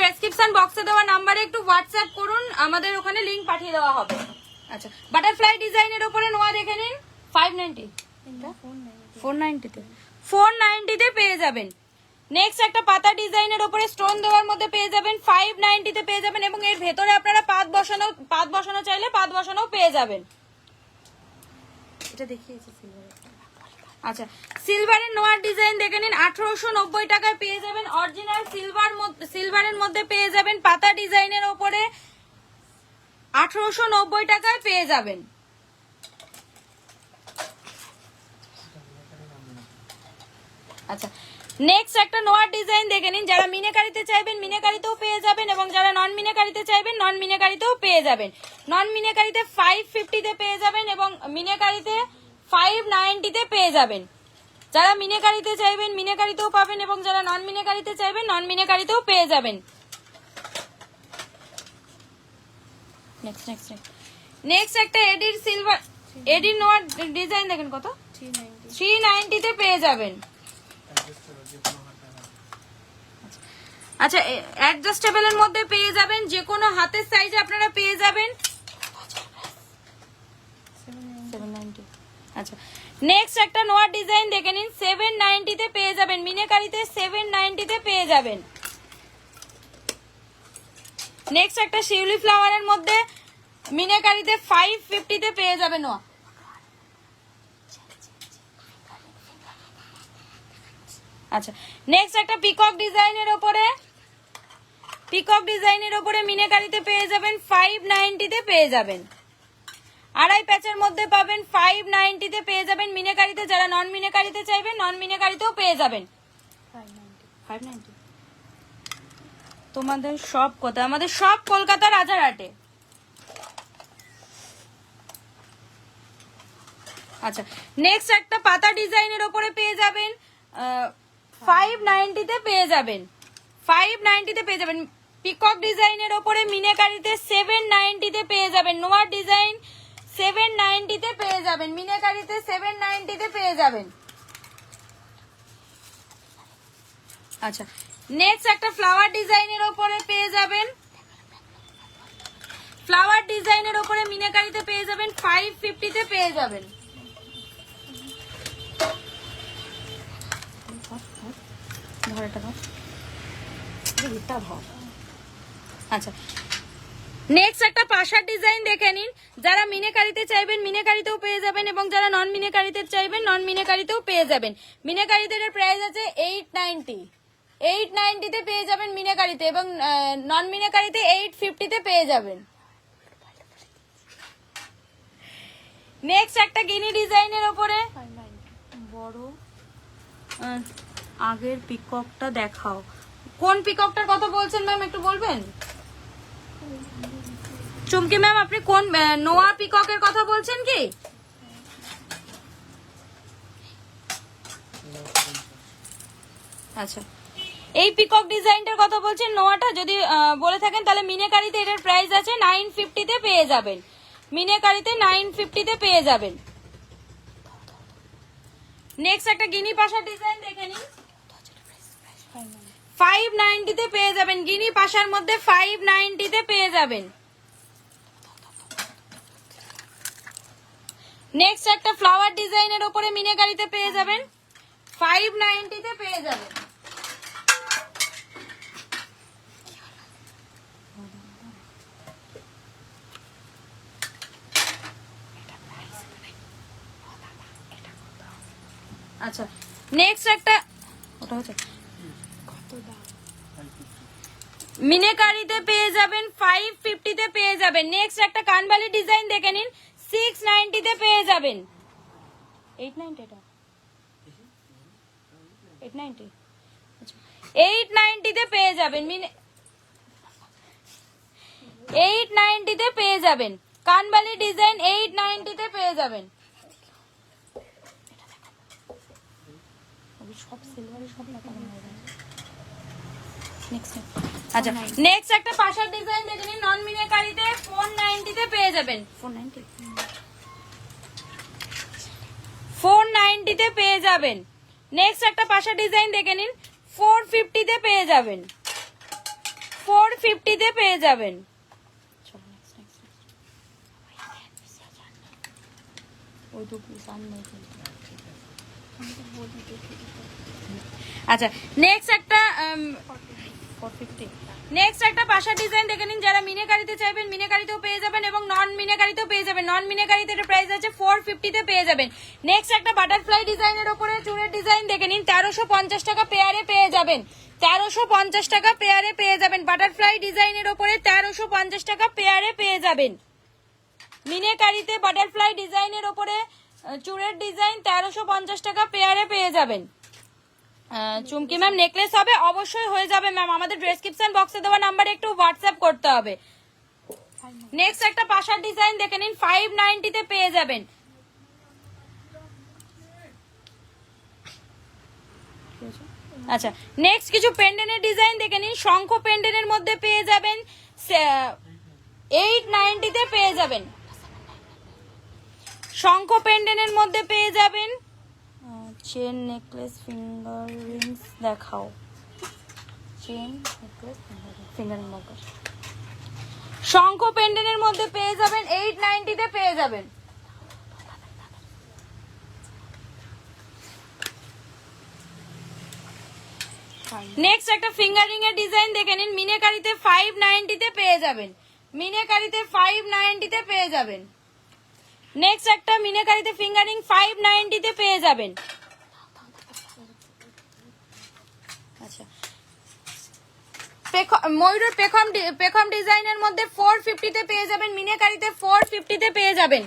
S1: ডেসক্রিপশন বক্সে দেওয়া নাম্বারে একটু হোয়াটসঅ্যাপ করুন, আমাদের ওখানে লিংক পাঠিয়ে দেওয়া হবে। আচ্ছা, বাটারফ্লাই ডিজাইনের উপরে নোয়া দেখে নিন, 490-তে পেয়ে যাবেন। নেক্সট একটা পাতা ডিজাইনের উপরে স্টোন দেওয়ার মধ্যে পেয়ে যাবেন, 590-তে পেয়ে যাবেন, এবং এর ভেতরে আপনারা পাত বসানো চাইলে পাত বসানো পেয়ে যাবেন। এটা দেখিয়েছি সিলভার। আচ্ছা, সিলভারের নোয়ার ডিজাইন দেখে নিন, 1890 টাকায় পেয়ে যাবেন। অরিজিনাল সিলভারের মধ্যে পেয়ে যাবেন, পাতা ডিজাইনের উপরে 1890 টাকায় পেয়ে যাবেন। আচ্ছা, নেক্সট একটা নোয়ার ডিজাইন দেখে নিন, যারা মিনেকারিতে চাইবেন মিনেকারিতেও পেয়ে যাবেন, এবং যারা নন মিনেকারিতে চাইবেন নন মিনেকারিতেও পেয়ে যাবেন। নন মিনেকারিতে 550-তে পেয়ে যাবেন, এবং মিনেকারিতে 590-তে পেয়ে যাবেন। যারা মিনেকারিতে চাইবেন মিনেকারিতেও পাবেন, এবং যারা নন মিনেকারিতে চাইবেন নন মিনেকারিতেও পেয়ে যাবেন। নেক্সট একটা এডির নোয়ার ডিজাইন দেখেন, কত 390-তে পেয়ে যাবেন। আচ্ছা, অ্যাডজাস্টেবলের মধ্যে পেয়ে যাবেন, যে কোনো হাতের সাইজে আপনারা পেয়ে যাবেন। আচ্ছা, নেক্সট একটা নোয়ার ডিজাইন দেখে নিন, 790-তে পেয়ে যাবেন, মিনেকারিতে 790-তে পেয়ে যাবেন। নেক্সট একটা শিউলি ফ্লাওয়ারের মধ্যে মিনেকারিতে 550-তে পেয়ে যাবেন নোয়া। আচ্ছা, নেক্সট একটা পিকক ডিজাইনের উপরে মিনেকারিতে পেয়ে যাবেন, 590-তে পেয়ে যাবেন। 2.5 প্যাচের মধ্যে পাবেন, 590-তে পেয়ে যাবেন মিনেকারিতে। যারা নন মিনেকারিতে চাইবেন নন মিনেকারিতেও পেয়ে যাবেন। 590 তোমাদের সব কোথায়? আমাদের সব কলকাতার রাজারহাটে। আচ্ছা, নেক্সট একটা পাতা ডিজাইনের উপরে পেয়ে যাবেন, 590-তে পেয়ে যাবেন, 590-তে পেয়ে যাবেন। পিকক ডিজাইনের উপরে মিনেকারিতে 790-তে পেয়ে যাবেন। নোয়ার ডিজাইন 790-তে পেয়ে যাবেন, মিনেকারিতে 790-তে পেয়ে যাবেন। আচ্ছা, নেক্সট একটা ফ্লাওয়ার ডিজাইনের উপরে পেয়ে যাবেন, ফ্লাওয়ার ডিজাইনের উপরে মিনেকারিতে পেয়ে যাবেন, 550-তে পেয়ে যাবেন। আচ্ছা, নেক্সট একটা পাশার ডিজাইন দেখে নিন, যারা মিনেকারিতে চাইবেন মিনেকারিতেও পেয়ে যাবেন, এবং যারা নন মিনেকারিতে চাইবেন নন মিনেকারিতেও পেয়ে যাবেন। মিনেকারিতে এর প্রাইস আছে 890-তে পেয়ে যাবেন মিনেকারিতে, এবং নন মিনেকারিতে 850-তে পেয়ে যাবেন। নেক্সট একটা গিনি ডিজাইনের উপরে বড় আগের পিককটা দেখাও। কোন পিককটার কথা বলছেন ম্যাম, একটু বলবেন? চুমকি ম্যাম, আপনি কোন নোয়া পিককের কথা বলছেন কি? আচ্ছা, এই পিকক ডিজাইনটার কথা বলছেন নোয়াটা। যদি বলে থাকেন তাহলে মিনেকারিতে এটার প্রাইস আছে 950-তে পেয়ে যাবেন, মিনেকারিতে 950-তে পেয়ে যাবেন। নেক্সট একটা গিনি পাশার ডিজাইন দেখে নিন, 590-তে পেয়ে যাবেন। গিনি পাশার মধ্যে 590-তে পেয়ে যাবেন। নেক্সট একটা ফ্লাওয়ার ডিজাইনের উপরে মিনেকারিতে পেয়ে যাবেন, 590 তে পেয়ে যাবেন। আচ্ছা নেক্সট একটা ওটা হচ্ছে কত দাম, মিনেকারিতে পেয়ে যাবেন 550 তে পেয়ে যাবেন। নেক্সট একটা কানবালি ডিজাইন দেখে নিন, 690 তে পেয়ে যাবেন। 890 এটা 890, আচ্ছা 890 তে পেয়ে যাবেন। 890 তে পেয়ে যাবেন কানবালি ডিজাইন, 890 তে পেয়ে যাবেন। সব সিলভারে সব লাগানো হয়ে গেছে। আচ্ছা নেক্সট একটা পাশার ডিজাইন দেখে নিন, নন মিনাকারিতে 490 তে পেয়ে যাবেন। 490 তে পেয়ে যাবেন। নেক্সট একটা পাশার ডিজাইন দেখে নিন, 450 তে পেয়ে যাবেন। 450 তে পেয়ে যাবেন। আচ্ছা নেক্সট একটা 450, নেক্সট একটা পাশা ডিজাইন দেখে নিন, যারা মিনাকারিতে চাইবেন মিনাকারিতেও পেয়ে যাবেন এবং নন মিনাকারিতেও পেয়ে যাবেন। নন মিনাকারিতে এর প্রাইস আছে 450 তে পেয়ে যাবেন। নেক্সট একটা বাটারফ্লাই ডিজাইনের উপরে চুড়ের ডিজাইন দেখে নিন, 1350 টাকা পেয়ারে পেয়ে যাবেন। 1350 টাকা পেয়ারে পেয়ে যাবেন। বাটারফ্লাই ডিজাইনের উপরে 1350 টাকা পেয়ারে পেয়ে যাবেন। মিনাকারিতে বাটারফ্লাই ডিজাইনের উপরে চুড়ের ডিজাইন 1350 টাকা পেয়ারে পেয়ে যাবেন। চুমকি ম্যাম নেকলেস হবে, অবশ্যই হয়ে যাবে ম্যাম, আমাদের ডেসক্রিপশন বক্সে দেওয়া নাম্বারে একটু হোয়াটসঅ্যাপ করতে হবে। নেক্সট একটা পাশার ডিজাইন দেখে নিন, 590 তে পেয়ে যাবেন। আচ্ছা নেক্সট কিছু পেন্ডেন্টের ডিজাইন দেখে নিন, শঙ্খ পেন্ডেন্টের মধ্যে পেয়ে যাবেন 890 তে পেয়ে যাবেন। শঙ্খ পেন্ডেন্টের মধ্যে পেয়ে যাবেন। চেন নেকলেস ফিঙ্গার রিংস দেখাও, চেন নেকলেস ফিঙ্গার রিং দেখাও। শঙ্খ পেন্ডেন্টের মধ্যে পেয়ে যাবেন, 890 তে পেয়ে যাবেন। নেক্সট একটা ফিঙ্গারিং এর ডিজাইন দেখে নিন, মিনাকারিতে 590 তে পেয়ে যাবেন। মিনাকারিতে 590 তে পেয়ে যাবেন। নেক্সট একটা মিনাকারিতে ফিঙ্গারিং 590 তে পেয়ে যাবেন। আচ্ছা ময়ূরের পেখম ডিজাইনের মধ্যে 450 তে পেয়ে যাবেন। মিনাকারিতে 450 তে পেয়ে যাবেন।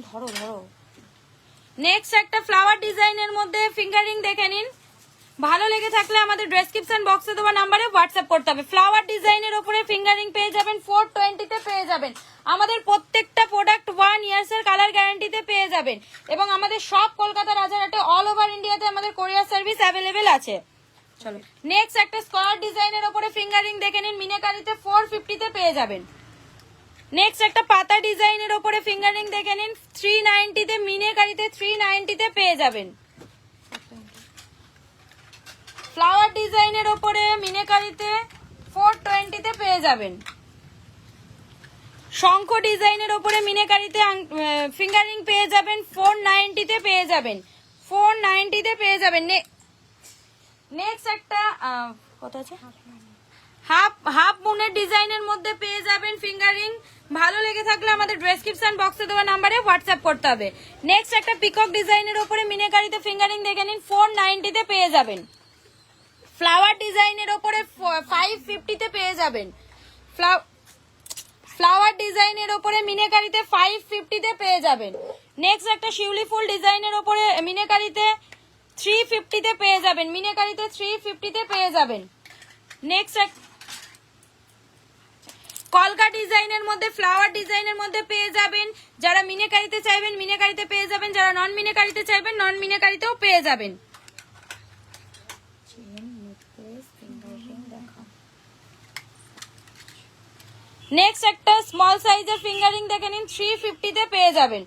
S1: ধরো ধরো। নেক্সট একটা ফ্লাওয়ার ডিজাইনের মধ্যে ফিঙ্গারিং দেখে নিন, ভালো লেগে থাকলে আমাদের ডেসক্রিপশন বক্সে দেওয়া নাম্বারে হোয়াটসঅ্যাপ করতে হবে। ফ্লাওয়ার ডিজাইনের উপরে ফিঙ্গারিং পেয়ে যাবেন, 420 তে পেয়ে যাবেন। আমাদের প্রত্যেকটা প্রোডাক্ট 1 ইয়ার্স এর কালার গ্যারান্টিতে পেয়ে যাবেন এবং আমাদের সব কলকাতা রাজারহাটে অল ওভার ইন্ডিয়াতে আমাদের কোরিয়ার সার্ভিস অ্যাভেলেবেল আছে। চলো নেক্সট একটা স্কোয়ার ডিজাইনের উপরে ফিঙ্গারিং দেখে নিন, মিনাকারিতে 450 তে পেয়ে যাবেন। নেক্সট একটা পাতা ডিজাইনের উপরে ফিঙ্গারিং দেখে নিন, 390 তে, মিনাকারিতে 390 তে পেয়ে যাবেন। ফ্লাওয়ার ডিজাইনের উপরে মিনাকারিতে 420 তে পেয়ে যাবেন। শঙ্খ ডিজাইনের উপরে মিনাকারিতে ফিঙ্গারিং পেয়ে যাবেন, 490 তে পেয়ে যাবেন। 490 তে পেয়ে যাবেন। নেক্সট একটা কত আছে, হাফ মুনের ডিজাইনের মধ্যে পেয়ে যাবেন ফিঙ্গারিং। ভালো লেগে থাকলে আমাদের ডেসক্রিপশন বক্সে দেওয়া নাম্বারে হোয়াটসঅ্যাপ করতে হবে। নেক্সট একটা পিকক ডিজাইনের উপরে মিনাকারিতে ফিঙ্গারিং দেখে নিন, 490 তে পেয়ে যাবেন। ফ্লাওয়ার ডিজাইনের উপরে 550 তে পেয়ে যাবেন। ফ্লাওয়ার ডিজাইনের উপরে মিনাকারিতে 550 তে পেয়ে যাবেন। নেক্সট একটা শিউলি ফুল ডিজাইনের উপরে মিনাকারিতে 350 তে পেয়ে যাবেন। মিনাকারিতে 350 তে পেয়ে যাবেন। নেক্সট কলকা ডিজাইনের মধ্যে ফ্লাওয়ার ডিজাইনের মধ্যে পেয়ে যাবেন। যারা মিনাকারিতে চাইবেন মিনাকারিতে পেয়ে যাবেন, যারা নন মিনাকারিতে চাইবেন নন মিনাকারিতেও পেয়ে যাবেন। নেক্সট একটা স্মল সাইজের ফিঙ্গারিং দেখে নিন, 350 তে পেয়ে যাবেন।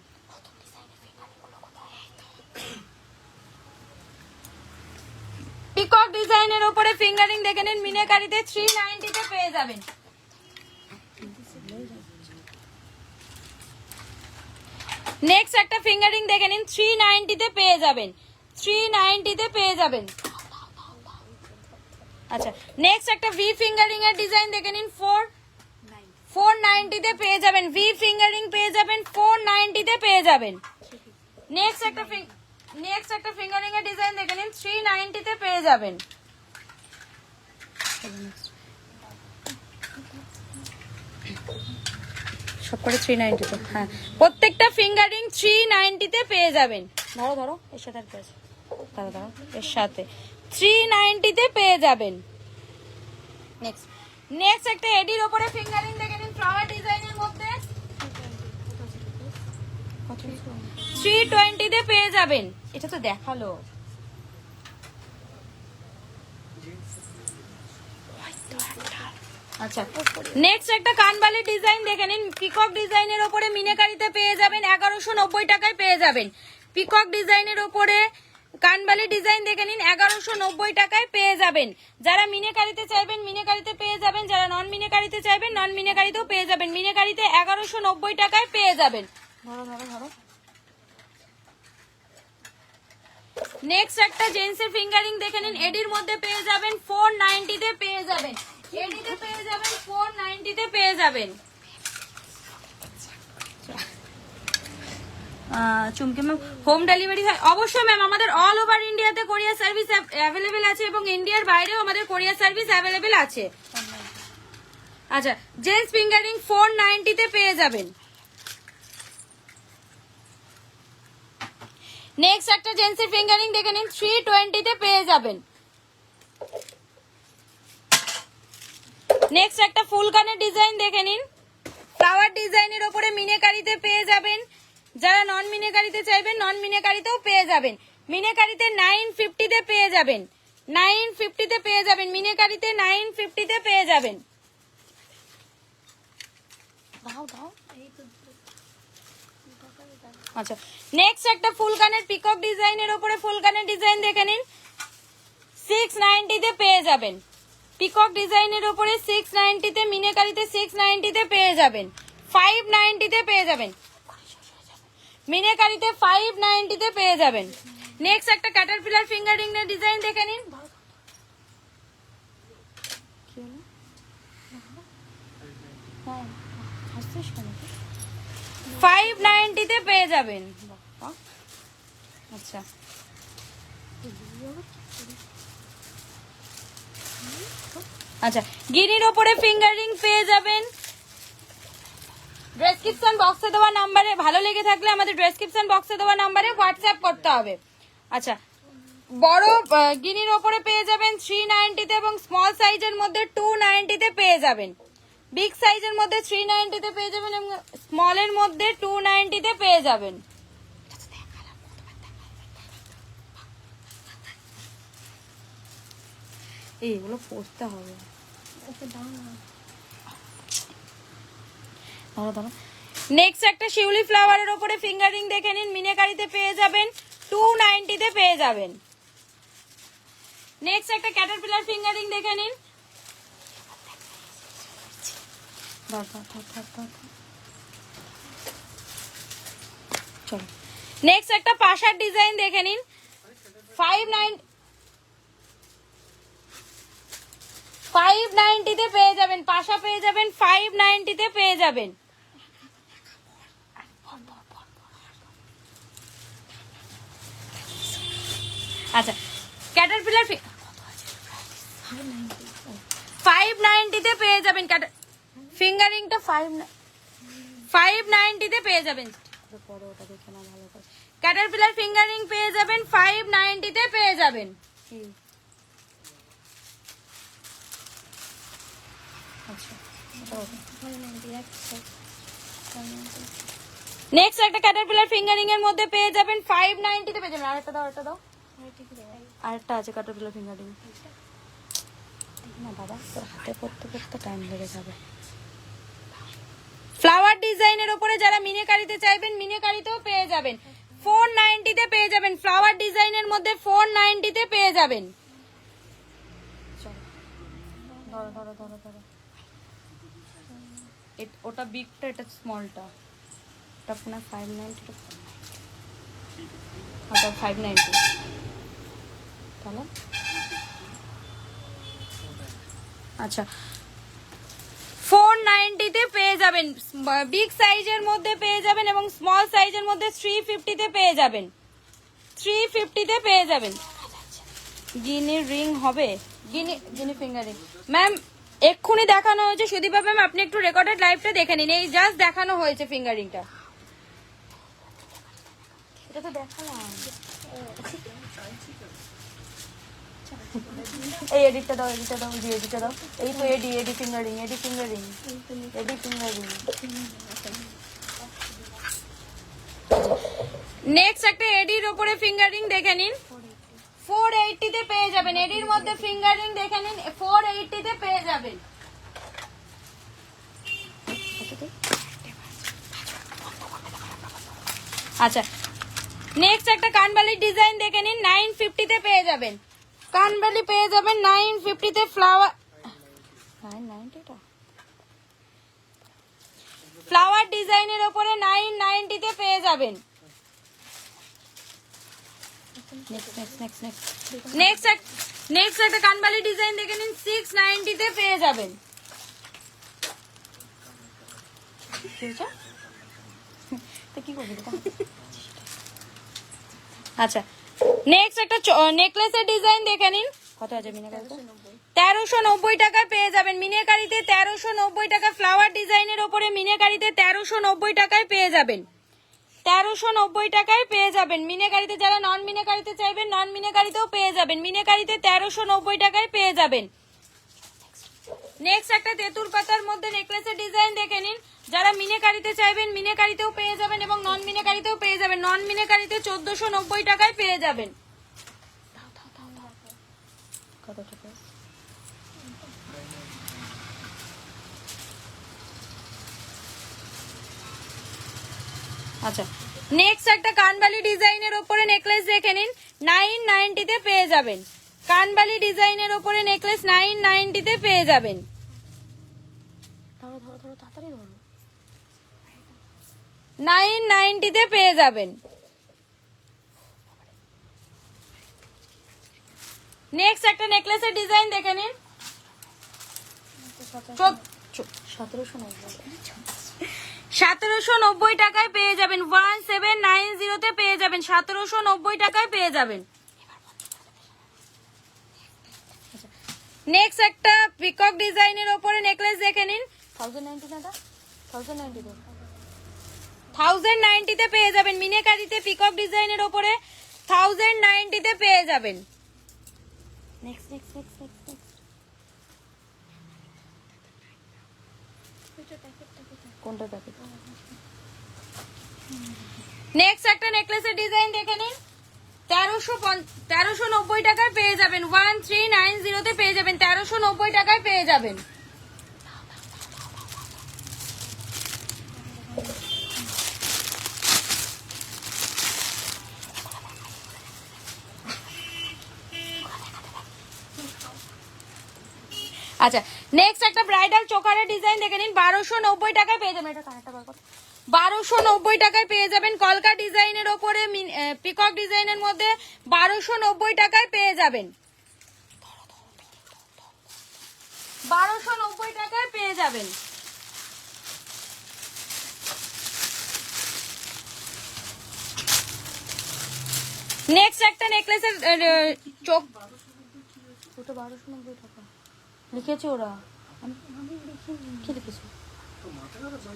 S1: পিকক ডিজাইনের উপরে ফিঙ্গারিং দেখে নিন, মিনাকারিতে 390 তে পেয়ে যাবেন। নেক্সট একটা ফিঙ্গারিং দেখে নিন, 390 তে পেয়ে যাবেন। 390 তে পেয়ে যাবেন। আচ্ছা নেক্সট একটা ভি ফিঙ্গারিং এর ডিজাইন দেখে নিন, 490 তে পেয়ে যাবেন। ভি ফিঙ্গারিং পেয়ে যাবেন 490 তে পেয়ে যাবেন। নেক্সট একটা ফিঙ্গারিং এর ডিজাইন দেখে নিন, 390 তে পেয়ে যাবেন। সব করে 390 তে, হ্যাঁ প্রত্যেকটা ফিঙ্গারিং 390 তে পেয়ে যাবেন। ধরো ধরো এর সাথে আর কি আছে, ধরো এর সাথে 390 তে পেয়ে যাবেন। নেক্সট একটা এডির উপরে ফিঙ্গারিং দেখে নিন, ফ্লাওয়ার ডিজাইনের মধ্যে 320 তে পেয়ে যাবেন। এটা তো দেখালো। আচ্ছা নেক্সট একটা কানবালির ডিজাইন দেখে নিন, পিকক ডিজাইনের উপরে মিনাকারিতে পেয়ে যাবেন 1190 টাকায় পেয়ে যাবেন। পিকক ডিজাইনের উপরে কানবালি ডিজাইন দেখে নিন, 1190 টাকায় পেয়ে যাবেন। যারা মিনাকারিতে চাইবেন মিনাকারিতে পেয়ে যাবেন, যারা নন মিনাকারিতে চাইবেন নন মিনাকারিতেও পেয়ে যাবেন। মিনাকারিতে 1190 টাকায় পেয়ে যাবেন। ধরো নেক্সট একটা জেন্টসের ফিঙ্গারিং দেখে নিন, এডির মধ্যে পেয়ে যাবেন 490 তে পেয়ে যাবেন। এডিতে পেয়ে যাবেন 490 তে পেয়ে যাবেন। চুমকি ম্যাম হোম ডেলিভারি হয়? অবশ্যই ম্যাম, আমাদের অল ওভার ইন্ডিয়াতে কোরিয়ার সার্ভিস অ্যাভেলেবেল আছে এবং ইন্ডিয়ার বাইরেও আমাদের কোরিয়ার সার্ভিস অ্যাভেলেবেল আছে। আচ্ছা জেন্টস ফিঙ্গারিং 490 তে পেয়ে যাবেন। নেক্সট একটা জেন্টসের ফিঙ্গারিং দেখে নিন, 320 তে পেয়ে যাবেন। নেক্সট একটা ফুল কানের ডিজাইন দেখে নিন, ফ্লাওয়ার ডিজাইনের উপরে মিনাকারিতে পেয়ে যাবেন। যারা নন মিনাকারিতে চাইবেন নন মিনাকারিতেও পেয়ে যাবেন। মিনাকারিতে 950 তে পেয়ে যাবেন, 950 তে পেয়ে যাবেন। মিনাকারিতে 950 তে পেয়ে যাবেন। আচ্ছা নেক্সট একটা ফুল কানের পিকক ডিজাইনের উপরে ফুল কানের ডিজাইন দেখে নিন, 690 তে পেয়ে যাবেন। পিকক ডিজাইনের উপরে 690 তে, মিনাকারিতে 690 তে পেয়ে যাবেন। 590 তে পেয়ে যাবেন। মিনাকারিতে 590 তে পেয়ে যাবেন। নেক্সট একটা ক্যাটারপিলার ফিঙ্গারিং এর ডিজাইন দেখে নিন, 590 তে পেয়ে যাবেন। আচ্ছা আচ্ছা গিরির ওপরে ফিঙ্গারিং পেয়ে যাবেন। ডেসক্রিপশন বক্সে দেওয়া নাম্বারে, ভালো লেগে থাকলে আমাদের ডেসক্রিপশন বক্সে দেওয়া নাম্বারে হোয়াটসঅ্যাপ করতে হবে। আচ্ছা বড় গিনির ওপরে পেয়ে যাবেন 390 তে এবং স্মল সাইজের মধ্যে 290 তে পেয়ে যাবেন। বিগ সাইজের মধ্যে 390 তে পেয়ে যাবেন এবং স্মলের মধ্যে 290 তে পেয়ে যাবেন। এইগুলো পড়তে হবে। নেক্সট একটা শিউলি ফ্লাওয়ারের উপরে ফিঙ্গারিং দেখে নিন, মিনাকারিতে পেয়ে যাবেন 290 তে পেয়ে যাবেন। নেক্সট একটা ক্যাটারপিলার ফিঙ্গারিং দেখে নিন, চলো নেক্সট একটা পাশার ডিজাইন দেখে নিন, 590 তে পেয়ে যাবেন। পাশা পেয়ে যাবেন 590 তে পেয়ে যাবেন। আচ্ছা ক্যাটারপিলার 590 তে পেয়ে যাবেন। ফিঙ্গারিংটা 590 তে পেয়ে যাবেন। ক্যাটারপিলার ফিঙ্গারিং পেয়ে যাবেন 590 তে পেয়ে যাবেন। নেক্সট একটা ক্যাটারপিলার ফিঙ্গারিং এর মধ্যে পেয়ে যাবেন 590 তে পেয়ে যাবেন। আরেকটা দাও আরেকটা আছে ক্যাটারপিলার ফিঙ্গারিং। না বাবা তোর হাতে পড়তে টাইম লেগে যাবে। ফ্লাওয়ার ডিজাইনের উপরে যারা মিনাকারিতে চাইবেন মিনাকারিতেও পেয়ে যাবেন। 490 তে পেয়ে যাবেন। ফ্লাওয়ার ডিজাইনের মধ্যে 490 তে পেয়ে যাবেন। ধরো ওটা বিগটা, এটা স্মলটা, এটা পুরো 590। আচ্ছা 590 তাহলে আচ্ছা 490 তে পেয়ে যাবেন, বিগ সাইজের মধ্যে পেয়ে যাবেন এবং স্মল সাইজের মধ্যে 350 তে পেয়ে যাবেন, 350 তে পেয়ে যাবেন। গিনির রিং হবে, গিনি ফিঙ্গার রিং ম্যাম এক্ষুনি দেখানো হয়েছে। সুদীপা ম্যাম আপনি একটু রেকর্ডেড লাইভটা দেখে নিন, এই জাস্ট দেখানো হয়েছে ফিঙ্গার রিংটা। এটা তো দেখালাম, এই এডিটটা দাও, এডিটটা দাও, জি এডিটটা দাও, এই তো এডি ফিঙ্গার রিং, এডি ফিঙ্গার রিং, এডি ফিঙ্গার রিং। নেক্সট একটা এডির উপরে ফিঙ্গার রিং দেখে নিন, 480 তে পেয়ে যাবেন। এডির মধ্যে ফিঙ্গার রিং দেখে নিন, 480 তে পেয়ে যাবেন। আচ্ছা নেক্সট একটা কানবালির ডিজাইন দেখে নিন, 950 তে পেয়ে যাবেন। কানবালি পেয়ে যাবেন 950 তে, ফ্লাওয়ার 990 ফ্লাওয়ার ডিজাইনের উপরে 990 তে পেয়ে যাবেন। নেক্সট একটা কানবালি ডিজাইন দেখে নিন, 690 তে পেয়ে যাবেন। কি করবি? আচ্ছা নেক্সট একটা নেকলেসের ডিজাইন দেখে নিন, কত আছে মিনাকারিতে? 1390 টাকায় পেয়ে যাবেন। মিনাকারিতে 1390 টাকা, ফ্লাওয়ার ডিজাইনের ওপরে মিনাকারিতে 1390 টাকায় পেয়ে যাবেন, 1390 টাকায় পেয়ে যাবেন। মিনাকারিতে যারা নন মিনাকারিতে চাইবেন, নন মিনাকারিতেও পেয়ে যাবেন। মিনাকারিতে 1390 টাকায় পেয়ে যাবেন। নেক্সট একটা তেঁতুল পাতার মধ্যে নেকলেসের ডিজাইন দেখে নিন, যারা মিনাকারিতে চাইবেন মিনাকারিতেও পেয়ে যাবেন এবং নন মিনাকারিতেও পেয়ে যাবেন। নন মিনাকারিতে 1490 টাকায় পেয়ে যাবেন। আচ্ছা নেক্সট একটা কানবালি ডিজাইনের উপরে নেকলেস দেখে নিন, 990 তে পেয়ে যাবেন। কানবালি ডিজাইনের উপরে নেকলেস 990 তে পেয়ে যাবেন। 990 তে পেয়ে যাবেন। নেক্সট একটা নেকলেসের ডিজাইন দেখে নিন, 1790 টাকায় পেয়ে যাবেন। 1790 তে পেয়ে যাবেন, 1790 টাকায় পেয়ে যাবেন। নেক্সট একটা পিকক ডিজাইনের উপরে নেকলেস দেখে নিন, 1090 তে পেয়ে যাবেন। মিনাকারিতে পিকক ডিজাইনের উপরে 1090 তে পেয়ে যাবেন। নেক্সট কোনটা প্যাকেট? নেক্সট একটা নেকলেসের ডিজাইন দেখে নিন, 1390 টাকায় পেয়ে যাবেন। 1390 তে পেয়ে যাবেন, 1390 টাকায় পেয়ে যাবেন। আচ্ছা নেক্সট একটা ব্রাইডাল চোকারের ডিজাইন দেখে নিন, 1290 টাকায় পেয়ে যাবেন। এটা কানেরটা বার করো। 1290 টাকায় পেয়ে যাবেন। কলকা ডিজাইনের ওপরে পিকক ডিজাইনের মধ্যে 1290 টাকায় পেয়ে যাবেন। 1290 টাকায় পেয়ে যাবেন। নেক্সট একটা নেকলেসের চোখ, ওটা 1290 টাকা লিখেছে ওরা, কি লিখেছে?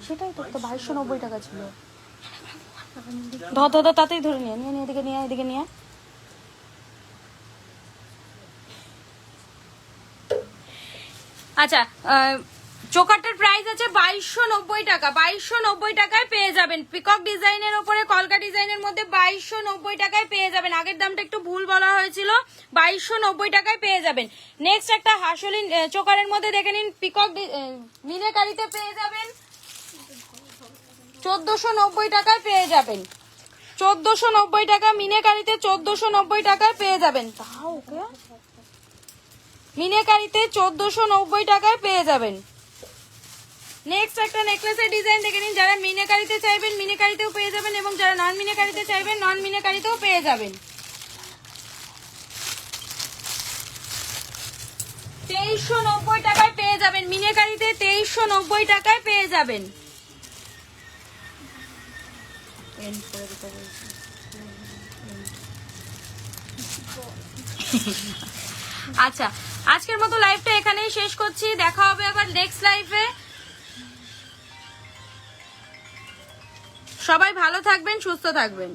S1: সেটাই তো 2290 টাকা ছিল। ধর তাতেই ধরে নিয়ে এদিকে নিয়ে, এদিকে নিয়ে। আচ্ছা চোকারটার প্রাইস আছে 2290 টাকা। 2290 টাকায় পেয়ে যাবেন। পিকক ডিজাইনের উপরে কলকা ডিজাইনের মধ্যে 2290 টাকায় পেয়ে যাবেন। আগের দামটা একটু ভুল বলা হয়েছিল, 2290 টাকায় পেয়ে যাবেন। নেক্সট একটা হাসলি চোকারের মধ্যে দেখে নিন, পিকক মিনাকারিতে পেয়ে যাবেন 1490 টাকায় পেয়ে যাবেন। 1490 টাকা মিনাকারিতে 1490 টাকায় পেয়ে যাবেন। তাও ওকে মিনাকারিতে 1490 টাকায় পেয়ে যাবেন। নেক্সট একটা নেকলেসের ডিজাইন দেখে নিন। যারা মিনাকারিতে চাইবেন মিনাকারিতেও পেয়ে যাবেন এবং যারা নন মিনাকারিতে চাইবেন নন মিনাকারিতেও পেয়ে যাবেন। 2390 টাকায় পেয়ে যাবেন মিনাকারিতে, 2390 টাকায় পেয়ে যাবেন। আচ্ছা, আজকের মতো লাইভটা এখানেই শেষ করছি, দেখা হবে আবার নেক্সট লাইভে। সবাই ভালো থাকবেন, সুস্থ থাকবেন।